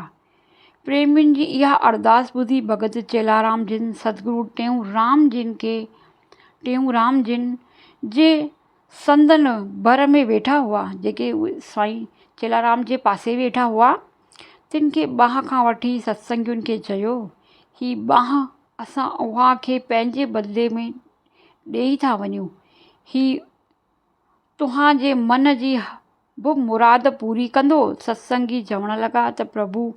प्रेमियुनि जी इहा अरदास ॿुधी भगत चेलाराम जिन सतगुरु टेऊंराम जिन जे संदन भर में वेठा हुआ, जेके साईं चेलाराम जे पासे वेठा हुआ, तिन खे बाह खां वठी सत्संगियुनि खे चयो, ही बाह असां उहा खे पंहिंजे बदिले में ॾेई था वञूं। ही तव्हांजे मन जी बि मुराद पूरी कंदो। सत्संगी चवणु लॻा त प्रभु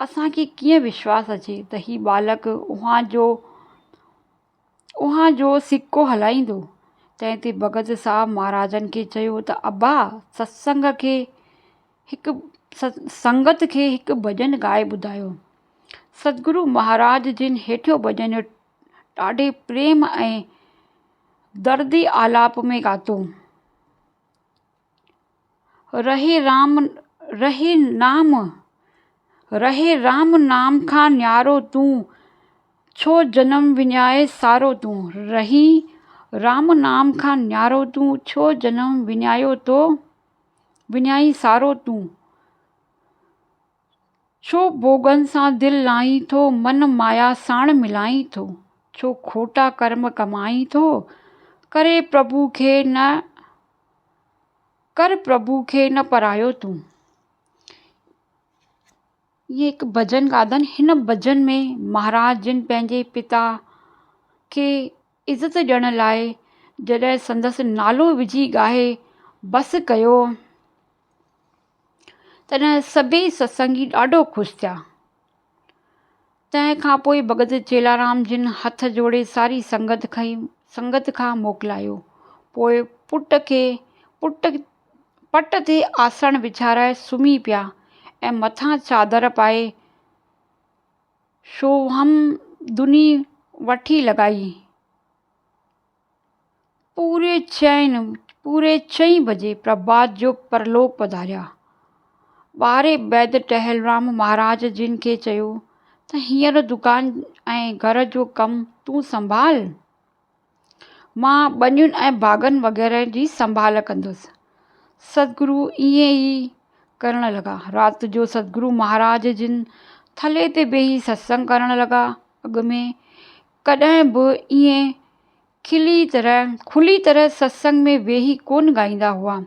असांखे कीअं विश्वास अचे त ही बालक उहा जो सिक्को हलाईंदो। तंहिं ते भगत साहब महाराजनि खे चयो त अबा संगत खे हिकु भॼन ॻाए ॿुधायो। सतगुरु महाराज जिन हेठियो भॼन ॾाढे प्रेम ऐं दर्दी आलाप में ॻातो। रहे राम नाम खां न्यारो तूं, छो जनम विञाए सारो तूं। रही राम नाम खां न्यारो तूं, छो जनम विञाई सारो तूं। छो भोगन सां दिल लाई थो, मन माया साण मिलाई थो। छो खोटा कर्म कमाई थो, कर प्रभु खे न परायो तूं। ये हिकु भॼन ॻातनि। हिन भॼन में महाराज जिन पंहिंजे पिता खे इज़त ॾियण लाइ जॾहिं संदसि नालो विझी ॻाए बस कयो, तॾहिं सभई सत्संगी ॾाढो ख़ुशि थिया। तंहिंखां पोइ भॻत चेलाराम जिन हथ जोड़े सारी संगत खां मोकिलायो। पोइ पट ते आसण विछाराए सुम्ही पिया ऐं मथां चादर पाए शोहम धुनी वठी लॻाई। पूरे 6 बजे प्रभात जो परलोक पधारिया। ॿारहे बैदि टेहलराम महाराज जिन खे चयो त हींअर दुकान ऐं घर जो कमु तूं संभाल, मां ॿनियुनि ऐं भाॻनि वग़ैरह जी संभाल कंदुसि। सतगुरु ईअं ई करण लॻा। राति जो सतगुरु महाराज जिन थले ते वेही सत्संग करण लॻा। अॻ में कॾहिं बि ईअं खुली तरह सत्संग में वेही कोन ॻाईंदा हुआ।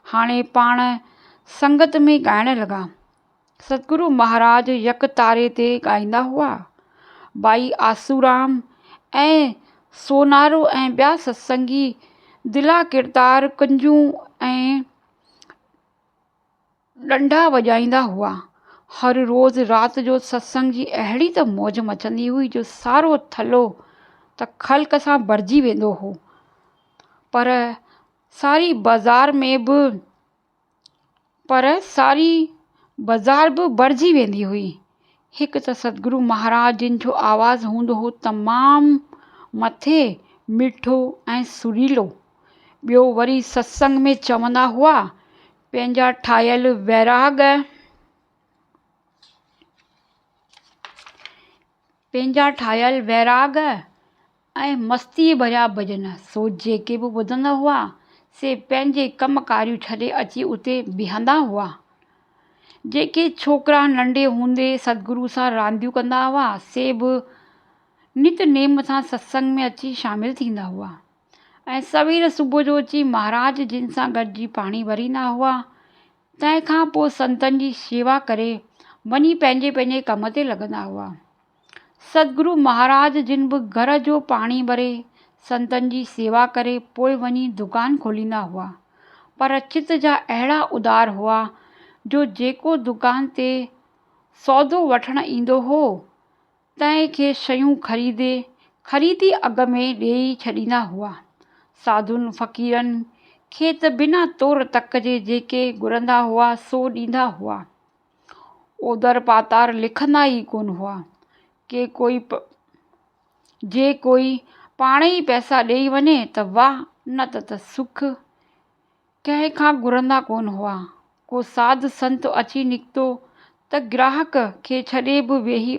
हाणे पाण संगत में ॻाइण लॻा। सतगुरु महाराज यकतारे ते ॻाईंदा हुआ। भाई आसूराम ऐं सोनारो ऐं ॿिया सत्संगी दिला किरतार, कुंजूं ऐं डंडा वॼाईंदा हुआ। हर रोज़ राति जो सत्संग जी अहिड़ी त मौज मचंदी हुई जो सारो थलो त ख़ल्क़ सां भरिजी वेंदो हो। पर सारी बाज़ार बि भरिजी वेंदी हुई। हिकु त सतगुरु महाराज जिन जो आवाज़ु हूंदो हो तमामु मथे, मिठो ऐं सुरीलो। ॿियो वरी सत्संग में चवंदा हुआ पंहिंजा ठाहियल वैराग ऐं मस्तीअ भरिया भॼन। सो जेके बि ॿुधंदा हुआ से पंहिंजे कम कारियूं छॾे अची उते बीहंदा हुआ। जेके छोकिरा नंढे हूंदे सतगुरु सां रांदियूं कंदा हुआ से बि नित नेम सां सत्संग में अची शामिल थींदा हुआ ऐं सवेर सुबुह जो अची महाराज जिन सां गॾिजी पाणी भरींदा हुआ। तंहिंखां पोइ संतनि जी शेवा करे वञी पंहिंजे कम ते लॻंदा हुआ। सतगुरु महाराज जिन बि घर जो पाणी भरे संतनि जी सेवा करे पोइ वञी दुकान खोलींदा हुआ। पर चित जा अहिड़ा उदार हुआ जो जेको दुकान ते सौदो वठणु ईंदो हो तंहिंखे शयूं ख़रीदी अघ में ॾेई छॾींदा हुआ। साधुनि फ़क़ीरनि खे त बिना तोर तक जे जेके घुरंदा हुआ सो ॾींदा हुआ। ओदर पातार लिखंदा ई कोन हुआ। जे कोई पाण ई पैसा ॾेई वञे त वाह, न त सुख। कंहिंखां घुरंदा कोन हुआ। को साध संत अची निकितो त ग्राहक खे छॾे बि वेही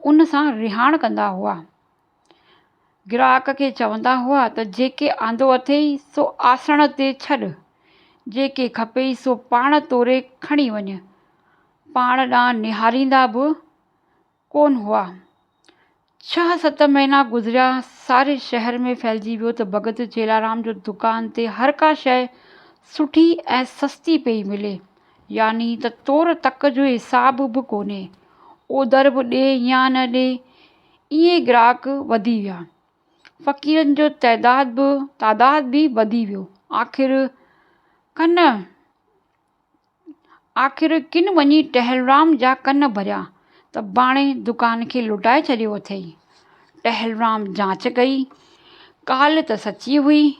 उन सां रिहाण कंदा हुआ। ग्राहक खे चवंदा हुआ त जेके आंदो अथई सो आसण ते छॾ, जेके खपेई सो पाण तोरे खणी वञ। पाण ॾांहुं निहारींदा बि कोन हुआ। 6-7 महीना गुज़रिया। सारे शहर में फैलिजी वियो त भॻत चेलाराम जो दुकान ते हर का शइ सुठी ऐं सस्ती पई मिले, यानी त तोर तक जो हिसाब बि कोन्हे। ओदर बि ॾे या न ॾे, ईअं ग्राहक वधी विया। फ़क़ीरनि जो तादाद बि वधी वियो। आख़िर किन वञी टेहलराम जा कन भरिया त बाणे दुकान खे लुटाए छॾियो अथई। टेहलराम जांच कई, ॻाल्हि त सची हुई।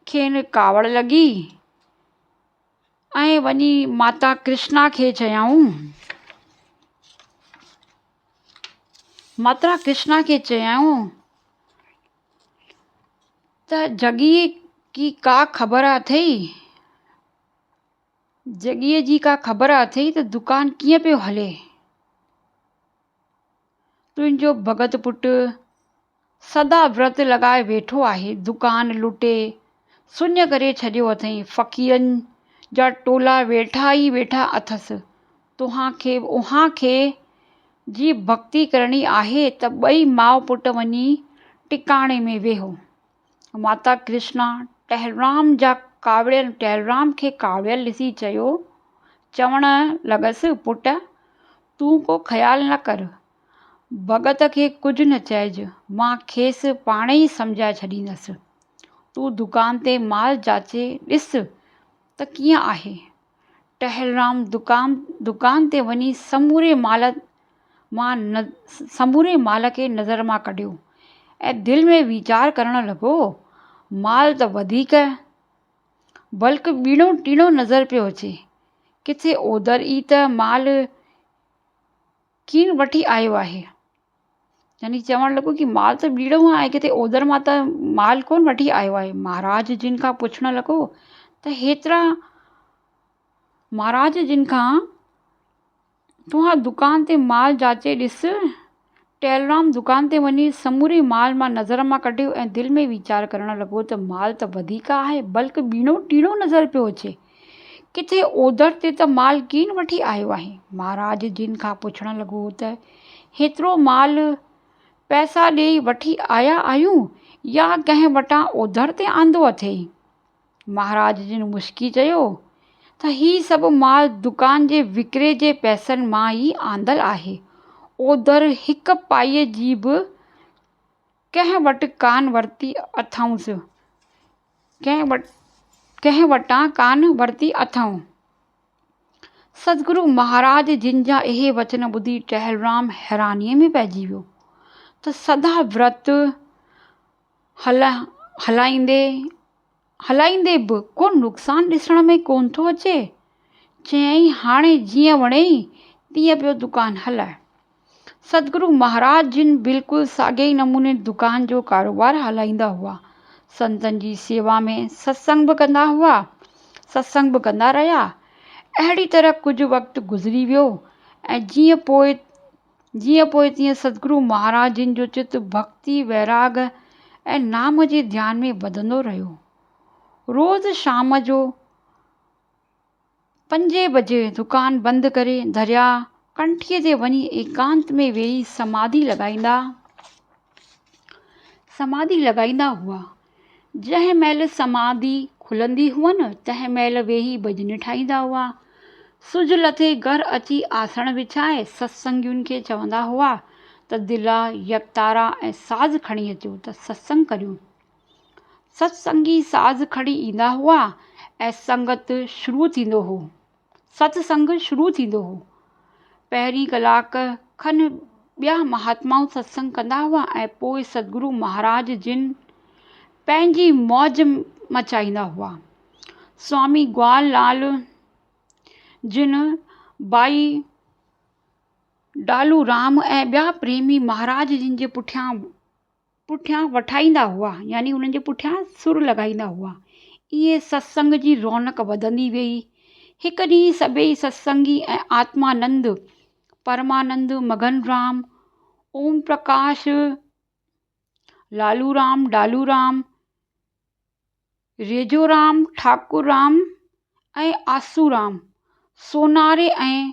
खेनि कावड़ लॻी ऐं वञी माता कृष्णा खे चयाऊं माता कृष्णा खे चयाऊं त जॻीअ की का ख़बर अथई, जॻीअ जी का ख़बर अथई त दुकान कीअं पियो हले। तुंहिंजो भगत पुटु सदा व्रत लॻाए वेठो आहे, दुकान लुटे सुञ करे छॾियो अथई, फ़क़ीरनि जा टोला वेठा ई वेठा अथसि। उहा खे जी भक्ति करणी आहे त ॿई माउ पुट वञी टिकाणे में वेहो। माता कृष्णा टेलराम खे कावड़ियल ॾिसी चवण लॻसि, पुट तूं को ख़्यालु न कर, भगत खे कुझु न चइजे, मां खेसि पाणे ई सम्झाए छॾींदसि। तूं दुकान ते माल जाचे ॾिस त कीअं आहे। टेलराम दुकान ते वञी समूरे माल खे नज़र मां कढियो ऐं दिलि में वीचार करणु लॻो, माल त वधीक बल्कि ॿीणो टीणो नज़र पियो अचे। किथे ओधर ई त माल कीन वठी आयो आहे। यानी चवणु लॻो कि माल त ॿीणो आहे, किथे ओधर मां त माल कोन वठी आयो आहे। महाराज जिन खां पुछणु लॻो त हेतिरा महाराज जिन खां तूं दुकान ते माल जाचे ॾिस। टेलराम दुकान ते वञी समूरे माल मां नज़र मां कढियो ऐं दिलि में वीचार करणु लॻो त माल त वधीक आहे, बल्कि ॿीणो टीणो नज़र पियो अचे। किथे ओधर ते त माल कीन वठी आयो आहे। महाराज जिन खां पुछणु लॻो त हेतिरो माल पैसा ॾेई वठी आया आहियूं या कंहिं वटां ओधर ते आंदो अथई। महाराज जिन मुस्की चयो त ही सभु माल दुकान जे विकिरे जे पैसनि मां ई आंदल आहे। ओधर हिकु पाईअ जी बि कंहिं वटि कान वरिती अथऊंसि, कंहिं वटां कान वरिती अथऊं। सतगुरु महाराज जिन जा इहे वचन ॿुधी टेलराम हैरानीअ में पइजी वियो त सदा व्रत हलाईंदे बि को नुक़सानु ॾिसण में कोन थो अचे। चयईं, हाणे जीअं वणेई तीअं पियो दुकान हलाए। सतगुरु महाराज जिन बिल्कुलु साॻे ई नमूने दुकान जो कारोबार हलाईंदा हुआ। संतनि जी सेवा में सत्संग बि कंदा रहिया। अहिड़ी तरह कुझु वक़्तु गुज़री वियो ऐं जीअं पोइ तीअं सतगुरु महाराज जिन जो चित भक्ति वैराग ऐं नाम जे ध्यान में वधंदो रहियो। रोज़ शाम जो 5 बजे दुकान बंदि करे दरिया कंठीअ ते वञी एकांत में वेही समाधि लॻाईंदा हुआ। जंहिं महिल समाधि खुलंदी हुअनि तंहिं महिल वेही भॼन ठाहींदा हुआ। सुज लथे घर अची आसन विछाए सत्संगियुनि खे चवंदा हुआ त दिला यकतारा ऐं साज़ खणी अचो त सत्संग करियो। सत्संगी साज़ खणी ईंदा हुआ ऐं सत्संग शुरू थींदो हो। पहिरीं कलाक खनि ॿिया महात्माऊं सत्संग कंदा हुआ ऐं पोइ सतगुरु महाराज जिन पंहिंजी मौज मचाईंदा हुआ। स्वामी ग्वाल लाल जिन बाई डालू राम ऐं ॿिया प्रेमी महाराज जिन जे पुठियां वठाईंदा हुआ, यानी उन्हनि जे पुठियां सुर लॻाईंदा हुआ। इहे सत्संग जी रौनक वधंदी वेई। हिकु ॾींहुं सभई सत्संगी ऐं आत्मानंद, परमानंद, मगनराम, ओम प्रकाश, लालूराम, डालूराम, रेजोराम, ठाकुरराम ऐं आसूराम, सोनारे ऐं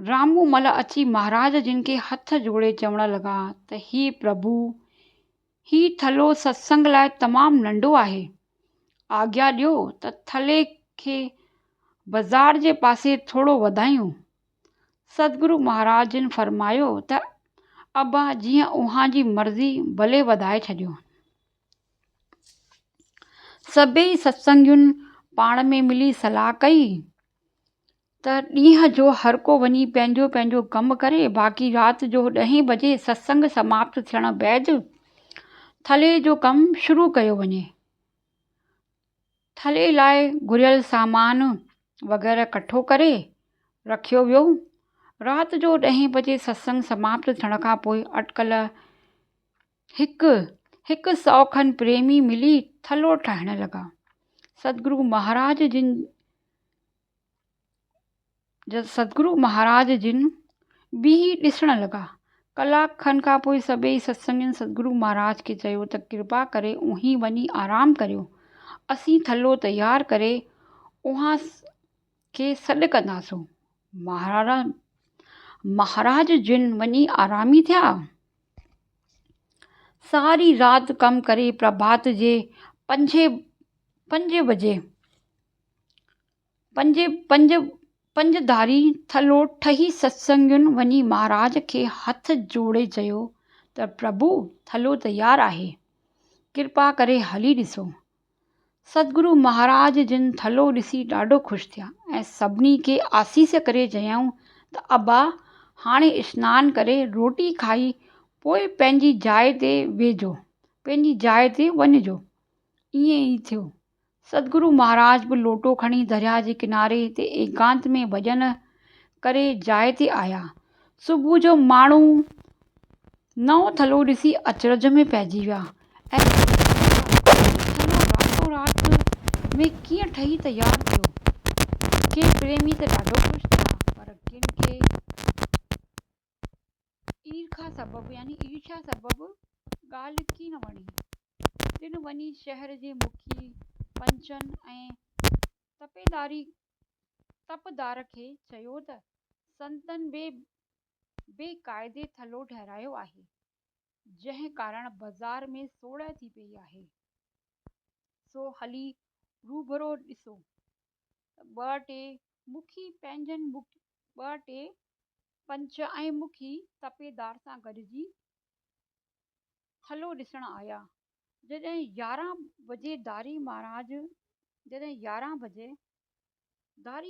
रामूमल अची महाराज जिन खे हथ जोड़े चवण लॻा त ही प्रभु, ही थलो सत्संग लाइ तमामु नंढो आहे। आज्ञा ॾियो त थले खे बाज़ार जे पासे थोरो वधायूं। सतगुरु महाराज जिन फरमायो त अबा जीअं उहा जी मर्ज़ी, भले वधाए छॾियो। सभई सत्संगियुनि पाण में मिली सलाह कई त ॾींहं जो हर को वञी पंहिंजो पंहिंजो कमु करे, बाक़ी राति जो 10 बजे सत्संग समाप्त थियण बैदि थले जो कमु शुरू कयो वञे। थले लाइ घुरियल सामान वग़ैरह कठो करे रखियो वियो। राति जो 10 बजे सत्संग समाप्त थियण खां पोइ अटकल हिकु 100 खनि प्रेमी मिली थलो ठाहिण लॻा। सतगुरु महाराज जिन बि ॾिसण लॻा। कलाक खनि खां पोइ सभई सत्संगियुनि सतगुरु महाराज खे चयो त कृपा करे उहीं वञी आराम करियो, असीं थलो तयारु करे उहां खे सॾु कंदासूं। महाराज जिन वञी आरामी थिया। सारी राति कमु करे प्रभात जे 5 धारी थलो ठही सत्संगियुनि वञी महाराज खे हथ जोड़े चयो त प्रभु थलो तयारु आहे, कृपा करे हली ॾिसो। सतगुरु महाराज जिन थलो ॾिसी ॾाढो ख़ुशि थिया ऐं सभिनी खे आसीस करे चयऊं त अब्बा हाणे सनानु करे रोटी खाई पोइ पंहिंजी जाइ ते वञिजो। ईअं ई थियो। सतगुरु महाराज बि लोटो खणी दरिया जे किनारे ते एकांत में भॼन करे जाइ ते आया। सुबुह जो माण्हू नओं थलो ॾिसी अचरज में पइजी विया ऐं रातो राति में कीअं ठही तयारु थियो। के प्रेमी त ॾाढो ख़ुशि थिया, पर किन खे ईर्ष्या सबबु ॻाल्हि की न वणी। दिन वञी शहर जे मुखी पंचन ऐं तपदार खे चयो त संतनि बेक़ाइदे थलो ठहिरायो आहे, जंहिं कारण बाज़ार में सोढ़ थी पई आहे। सो हली रूबरो ॾिसो। 2-3 पंच ऐं मुखी तपेदार सां गॾिजी थलो ॾिसण आया। जॾहिं 11 बजे धारी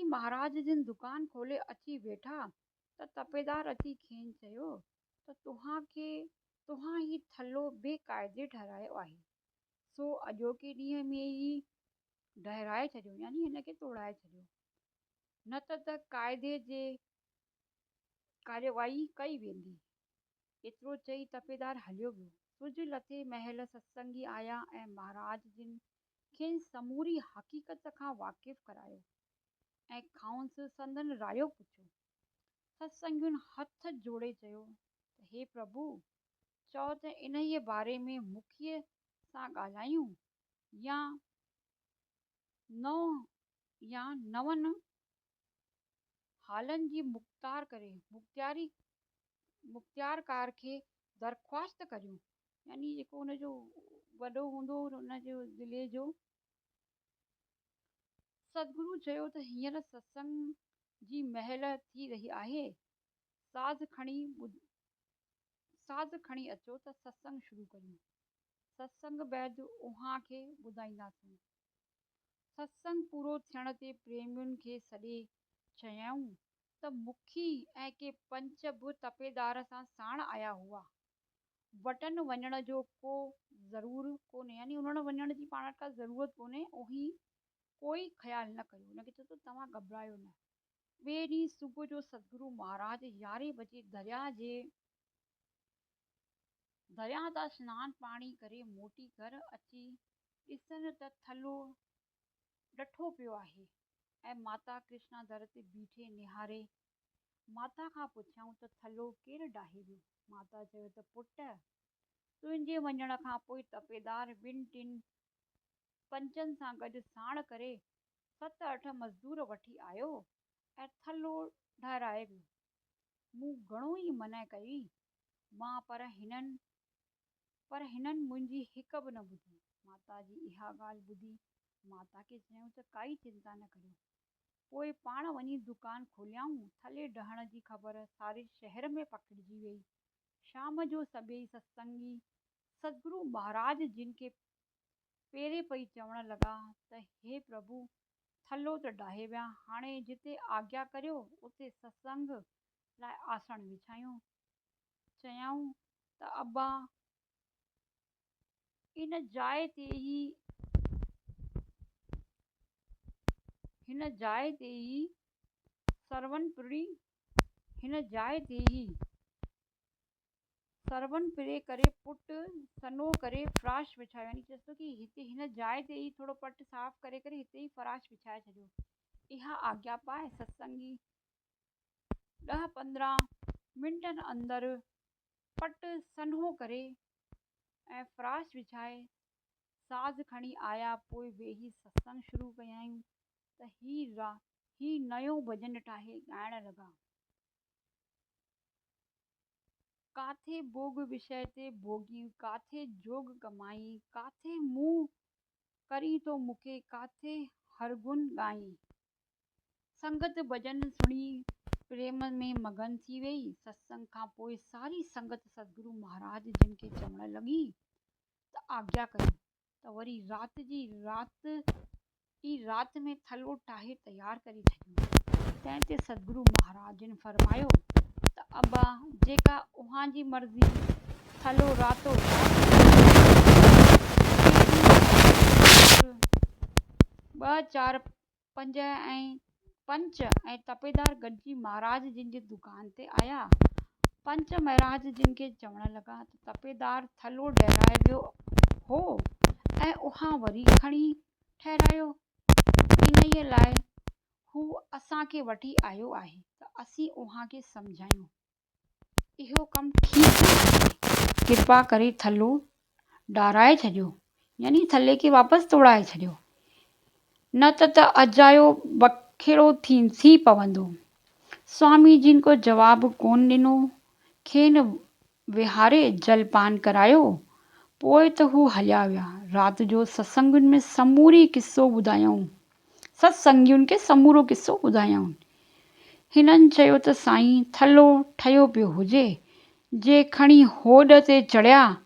महाराज जिन दुकान खोले अची वेठा त तपेदार अची खेनि चयो त तव्हां ही थलो बेक़ाइदे ठहिरायो आहे, सो अॼोके ॾींहं में ई ढहिराए छॾियो, यानी हिनखे तोड़ाए छॾियो, न त क़ाइदे जे कार्यवाही कई वेंदी। एतिरो चई तपेदार हलियो वियो। सुज लथे महल सत्संगी आया ऐं महाराज जिन खेनि समूरी हक़ीक़त खां वाक़िफ़ करायो ऐं खांउसि संदन रायो पुछियो। सत्संगियुनि हथ जोड़े चयो त हे प्रभु, चओ त इन्हीअ बारे में मुखीअ सां ॻाल्हायूं या नवनि हालनि जी मुख़्तियारकार खे दरख़्वास्त करियूं, यानी जेको हुनजो वॾो हूंदो हुनजो ज़िले जो। सतगुरु चयो त हींअर सत्संग जी महल थी रही आहे, साज़ खणी अचो त सत्संग शुरू करियूं। सत्संग बैदि उहां खे ॿुधाईंदासीं। सत्संग पूरो थियण ते प्रेमियुनि खे सॾे चयऊं त मुखी ऐं के पंच बि तपेदार सां साण आया हुआ। वटन वञण जो को ज़रूर कोन्हे, यानी उन्हनि वञण जी पाण का ज़रूरत कोन्हे, उही कोई ख़्यालु न कयो। हुनखे चयो त तव्हां घबरायो न। ॿिए ॾींहुं सुबुह जो सतगुरु महाराज 11 बजे दरिया तां सनानु पाणी करे मोटी घर अची ॾिसनि त थलो ॾठो पियो आहे ऐं माता कृष्णा दर ते बीठे निहारे। माता खां पुछियऊं त थलो केरु ॾाहे वियो। माता चयो त पुट, तुंहिंजे वञण खां पोइ तपेदार 2-3 पंचनि सां गॾु साण करे 7-8 मज़दूर वठी आयो ऐं थलो ढहिराए वियो। मूं घणो ई मना कई मां, पर हिननि मुंहिंजी हिक बि न ॿुधी। माता जी इहा ॻाल्हि ॿुधी माता खे चयूं त काई चिंता न करियो, पोइ पाण वञी दुकान खोलियाऊं। थले ढहण जी ख़बर सारे शहर में पखिड़िजी वई। शाम जो सभई सत्संगी सतगुरु महाराज जिन खे पेरे पई चवण लॻा त हे प्रभु, थलो त ढाहे विया, हाणे जिते आज्ञा करियो उते सत्संग लाइ आसण विछायूं। चयऊं त अब्बा, हिन जाइ ते ई सरवनपुरी हिन जाइ ते ई सरवन पिरे करे पुट सनो करे फ़राश विछायो, यानी चएसि थो कि हिते हिन जाइ ते ई थोरो पट साफ़ करे हिते ई फ़राश विछाए छॾियो। इहा आज्ञा पाए सत्संगी 10-15 मिंटनि अंदरि पट सन्हो करे ऐं फ़राश विछाए साज़ खणी आया। पोइ वेही सत्संग शुरू कयाईं त ही नयो भॼन ठाहे ॻाइण लॻा। काथे भोग विषय ते भोगी, काथे जोग कमाई, काथे मुंहुं करी तो मूंखे, काथे हरगुन ॻाई। संगत भॼन सुणी प्रेम में मगन थी वई। सत्संग खां पोइ सारी संगत सतगुरु महाराज जिन खे चवण लॻी त आज्ञा कयो त वरी राति में थलो ठाहे तयार करे छॾियो। तंहिं ते सतगुरु महाराज जिन फरमायो त अबा जेका उहां जी मर्ज़ी, थलो रातो 2, 4, 5 ऐं पंच ऐं तपेदार गॾिजी महाराज जिन जी दुकान ते आया। पंच महाराज जिन खे चवण लॻा त तपेदार थलो ॾहिरायो हो ऐं उहा वरी खणी ठहिरायो। इन्हीअ लाइ हू असांखे वठी आयो आहे त असीं उहा खे सम्झायूं इहो कमु ठीकु आहे, कृपा करे थलो ॾाराए छॾियो, यानी थले खे वापसि तोड़ाए छॾियो, न त अजायो बखेड़ो थी पवंदो। स्वामी जिन को जवाबु कोन ॾिनो, खेनि विहारे जलपान करायो। पोइ त हू हलिया विया। राति जो सत्संगियुनि खे समूरो किसो ॿुधायऊं। हिननि चयो त साईं थलो ठहियो पियो हुजे, जे खणी होॾ ते चढ़िया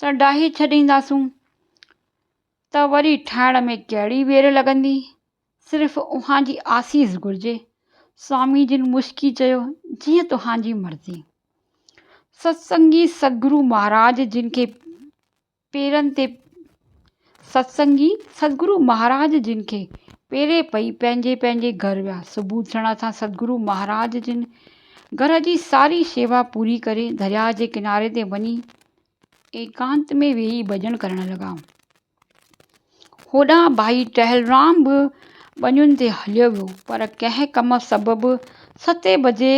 त डाहे छॾींदासूं त वरी ठाहिण में कहिड़ी वेर लॻंदी, सिर्फ़ु उहां जी आसीस घुरिजे। स्वामी जिन मुस्की चयो, जीअं तव्हांजी मर्ज़ी। सत्संगी सतगुरु महाराज जिन खे पेरे पई पंहिंजे पंहिंजे घर विया। सुबुह थियण सां सतगुरु महाराज जिन घर जी सारी शेवा पूरी करे दरिया जे किनारे ते वञी एकांत में वेही भॼन करण लॻा। होॾां भाई टेहलराम बि ॿनियुनि ते हलियो वियो, पर कंहिं कम सबबु 7 बजे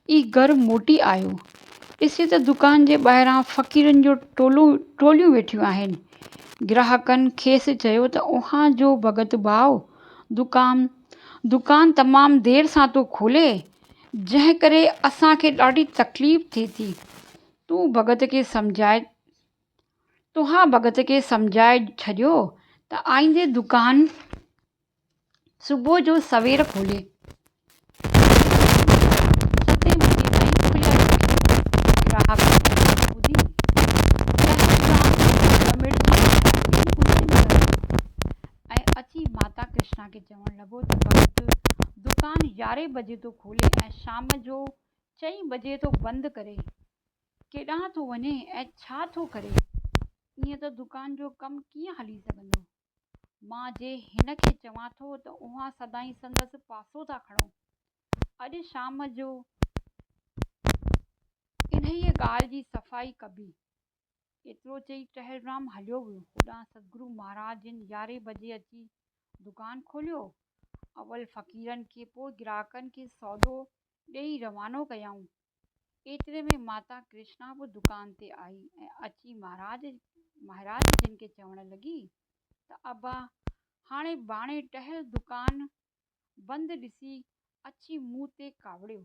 ई घर मोटी आयो। ॾिसे त दुकान जे ॿाहिरां फ़क़ीरनि जो टोलियूं वेठियूं आहिनि। ग्राहकनि खेसि चयो त उहां जो भगत भाउ दुकान तमामु देर सां थो खोले, जंहिं करे असांखे ॾाढी तकलीफ़ थिए थी। तव्हां भगत खे सम्झाए छॾियो त आईंदे दुकान सुबुह जो सवेर खोले। 7 बजे ताईं खुलियल रखे। ग्राहक ॿुधी ऐं अची माता कृष्णा खे चवण लॻो त भगत दुकान 11 बजे थो खोले ऐं शाम जो 4 बजे थो बंदि करे। केॾांहुं थो वञे ऐं छा थो करे? ईअं त दुकान जो कमु कीअं हली सघंदो? मां जे हिन खे चवां थो त उहा सदाईं संदसि पासो था खणो। अॼु शाम जो इन्हीअ ॻाल्हि जी सफ़ाई कबी। एतिरो चई टेहलराम हलियो वियो। होॾां सतगुरु महाराज जिन 11 बजे अची दुकान खोलियो। अवल फ़क़ीरनि खे, पोइ ग्राहकनि खे सौदो ॾेई रवानो कयाऊं। एतिरे में माता कृष्णा बि दुकान ते आई ऐं अची महाराज जिन खे चवण लॻी त अबा हाणे बाणे टहल दुकान बंदि ॾिसी अची मूं ते कावड़ियो।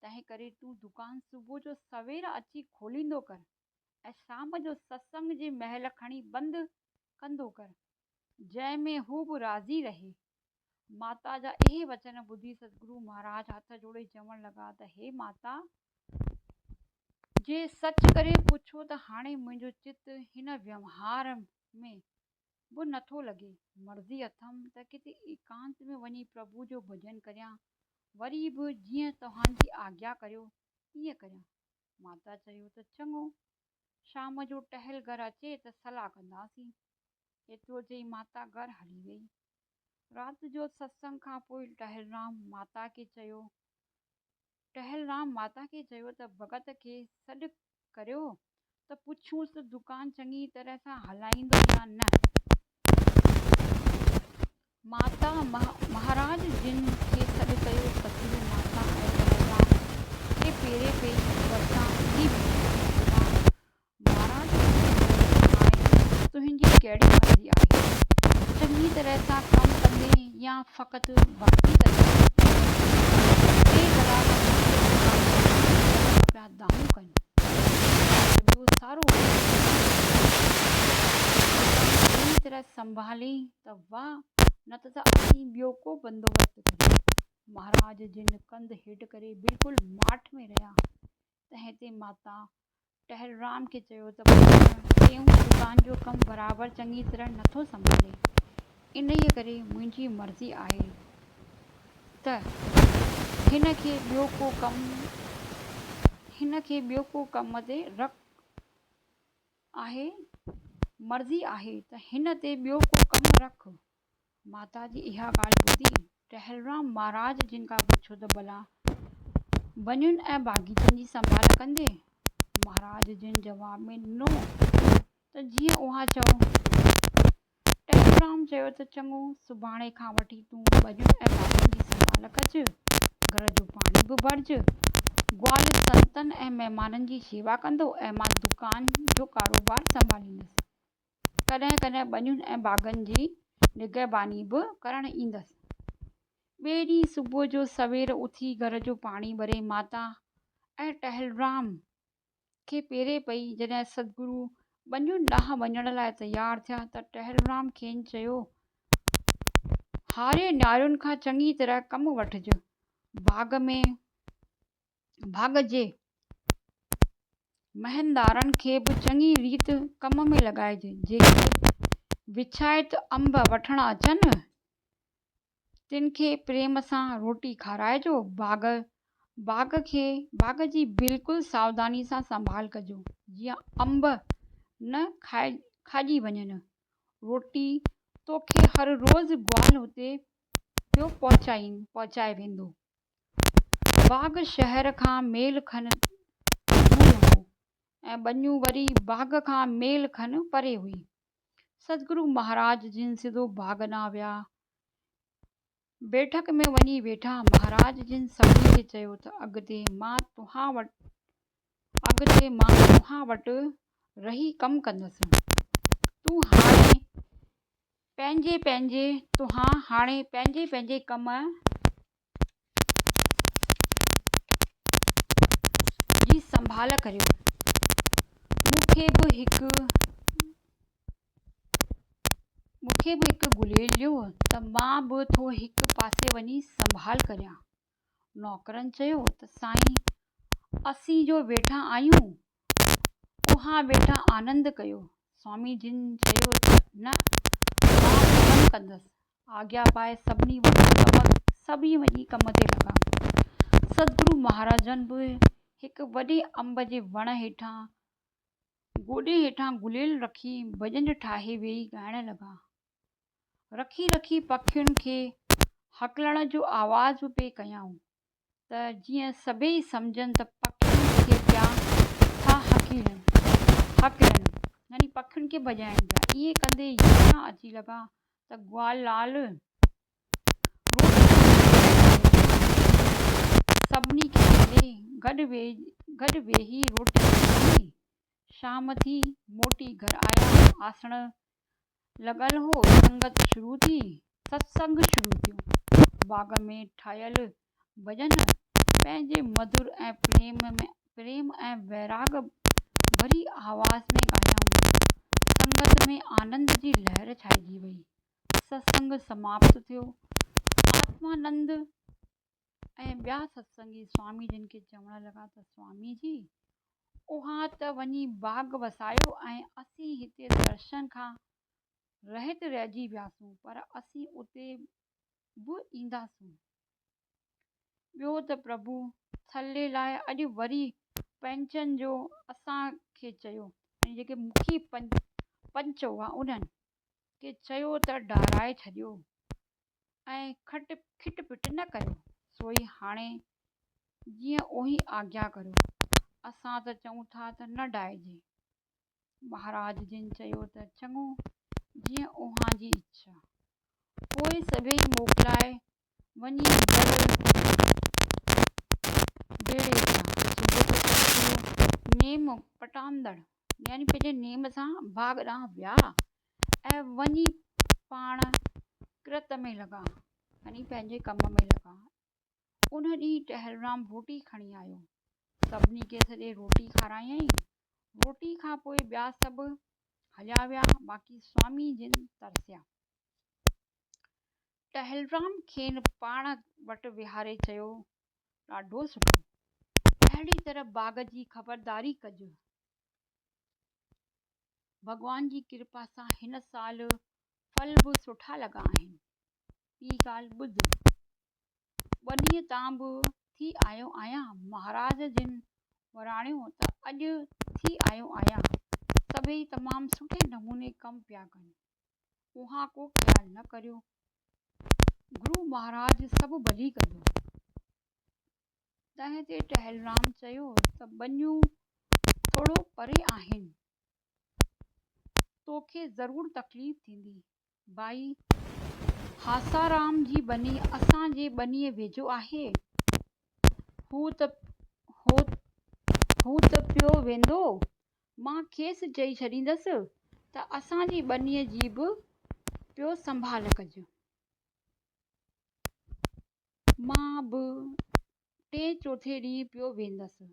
तंहिं करे तूं दुकान सुबुह जो सवेर अची खोलींदो कर ऐं शाम जो सत्संग जे महल खणी बंदि कंदो कर, जंहिंमें हू बि राज़ी रहे। माता जा इहे वचन ॿुधी सतगुरु महाराज हथ जोड़े चवण लॻा त हे माता, जे सच करे पुछो त हाणे मुंहिंजो चित हिन व्यवहार में बि नथो लॻे। मर्ज़ी अथमि त किथे एकांत में वञी प्रभु जो भॼन करियां, वरी बि जीअं तव्हांजी आज्ञा करियो तीअं करियां। माता चयो त चङो, शाम जो टहल घर अचे त सलाह कंदासीं। एतिरो चई माता घर हली वई। राति जो सत्संग खां पोइ टेहलराम माता खे चयो टेहलराम माता खे चयो त भगत खे सॾु करियो त पुछूंसि त दुकान चङी तरह सां हलाईंदो या न। माता महाराज जिन खे सॾु कयो। सतगुरु माता ऐं टेहलराम खे पेरे पेई वरिसां थी महाराज तुंहिंजी कहिड़ी मर्ज़ी आहे, चङी तरह सां कमु कंदे या फ़क़ति भक्ति कंदे। टे कलाक पिया दामू कनि, ॿियो सारो पूरी तरह संभाली त वाह, न त असीं ॿियो को बंदोबस्तु करियो। महाराज जिन कंध हेठि करे बिल्कुलु माठ में रहिया। तंहिं ते माता टेहलराम खे चयो त टेऊं दुकान जो कमु बराबरि चङी तरह नथो संभाले, इन ई करे मुंहिंजी मर्ज़ी आहे त हिन खे ॿियो को कम ते रख आहे, मर्ज़ी आहे त हिन ते ॿियो को कमु रख। माता जी इहा ॻाल्हि ॿुधी टेहलराम महाराज जिन खां पुछियो त भला बनियुनि ऐं बाग़ीचनि जी संभाल कंदे? महाराज जिन जवाब में ॾिनो त जीअं उहा चओ। टेहलराम चयो त चङो, सुभाणे खां वठी तूं बनियुनि ऐं बाग़नि जी संभाल कजि, घर जो पाणी बि भरिजि, ग्वाल संतनि ऐं महिमाननि जी शेवा कंदो ऐं मां दुकान जो कारोबार संभालींदसि। कॾहिं कॾहिं बनियुनि ऐं बाग़नि जी निगहबानी बि करणु ईंदसि। ॿिए ॾींहुं सुबुह जो सवेर उथी घर जो पाणी भरे माता ऐं टेहलराम खे पेरे पई। जॾहिं सतगुरु बनियुनि ॾांहुं वञण लाइ तयारु थिया त टेहलराम खेनि चयो, हारे न्यारियुनि खां चङी तरह कमु वठिजि, बाग़ जे महिनदारनि खे बि चङी रीति कम में लॻाइजे। जेके विछाइत अंब वठण अचनि तिन खे प्रेम सां रोटी खाराइजो। बाग़ जी बिल्कुलु सावधानी सां संभाल कजो, जीअं अंब न खाइजी वञनि। रोटी तोखे हर रोज़ ग्वाल हुते पियो पहुचाए वेंदो। बाग़ शहर खां मेल खन दूर हो ऐं बनियूं वरी बाग़ खां मेल खन परे हुई। सतगुरु महाराज जिन सिधो बाग़ ॾांहुं विया। बैठक में वञी वेठा। महाराज जिन सभिनी खे चयो त अॻिते मां तव्हां वटि रही कमु कंदसि। तव्हां हाणे पंहिंजे कम जी संभाल करियो। मूंखे बि हिकु गुलेल ॾियो त मां बि थो हिकु पासे वञी संभाल करियां। नौकरनि चयो त साईं, असीं जो वेठा आहियूं, उहा वेठा आनंद कयो। स्वामी जिन चयो त न, मां कमु कंदसि। आज्ञा पाए सभिनी वञी कम ते लॻा। सतगुरु महाराजनि बि हिकु वॾे अंब जे वण हेठां गोॾे हेठां गुलेल रखी भॼन ठाहे वेही ॻाइण लॻा। रखी रखी पखियुनि खे हकलण जो आवाज़ बि पिए कयाऊं त जीअं सभई सम्झनि त पखियुनि खे पिया था हकलनि, यानी पखियुनि खे भॼाइनि पिया। इहे कंदे याना अची लॻा त ग्वाल लाल सभिनी खे गॾु वेही रोटी खाधी। शाम थी मोटी घर आया। आसण लॻल हो, सत्संग शुरू थियो। बाग़ में ठाहियल भॼन पंहिंजे मधुर ऐं प्रेम ऐं वैराग भरी आवाज़ में ॻायाऊं। संगत में आनंद जी लहर छाइजी वई। सत्संग समाप्त थियो। आत्मानंद ऐं ॿिया सत्संगी स्वामी जिन खे चवण लॻा त स्वामी जी, उहा त वञी बाग़ वसायो ऐं असीं हिते दर्शन खां रहित रहिजी वियासीं, पर असीं उते बि ईंदासीं। ॿियो त प्रभु थल्हे लाइ अॼु वरी पंचनि जो असांखे चयो, ऐं जेके मुखी पंच हुआ उन्हनि खे चयो त डाराए छॾियो ऐं खिट पिट न कयो। सोई हाणे जीअं उही आज्ञा करो, असां त चऊं था त न डाइजे। महाराज जिन चयो त चङो, जीअं उहां जी इच्छा। पोइ सभई मोकिलाए वञी डेरे जा नेम पटांदड़ यानी पंहिंजे नेम सां बाग़ ॾांहुं विया ऐं वञी पाण कृत में लॻा यानी पंहिंजे कम में लॻा। उन ॾींहुं टहलराम रोटी खणी आयो, सभिनी खे सॼे रोटी खारायईं। रोटी खां पोइ ॿिया सभु हलिया विया, बाक़ी स्वामी जिन तरसिया। टहलराम खेनि पाण वटि विहारे चयो, ॾाढो सुठो, अहिड़ी तरह बाग़ जी ख़बरदारी कजो। भॻवान जी कृपा सां हिन साल फल बि सुठा लॻा आहिनि। ॿी ॻाल्हि ॿुध, ॿ ॾींहं तां बि थी आयो आहियां, महाराज जिन वराणियो त अॼु थी आयो आहियां। सभई तमामु सुठे नमूने कमु पिया कनि, उहा को ख़्यालु न करियो। गुरु महाराज सभु भली कंदो। तंहिं ते टहलराम चयो त बनियूं थोरो परे आहिनि, तोखे ज़रूरु तकलीफ़ थींदी। भाई हासाराम जी बनी असांजे बनीअ वेझो आहे। हू त पियो वेंदो, मां खेसि चई छॾींदसि त असांजी बनीअ जी बि पियो संभाल कजो। मां बि 3 चौथे ॾींहुं पियो वेंदसि,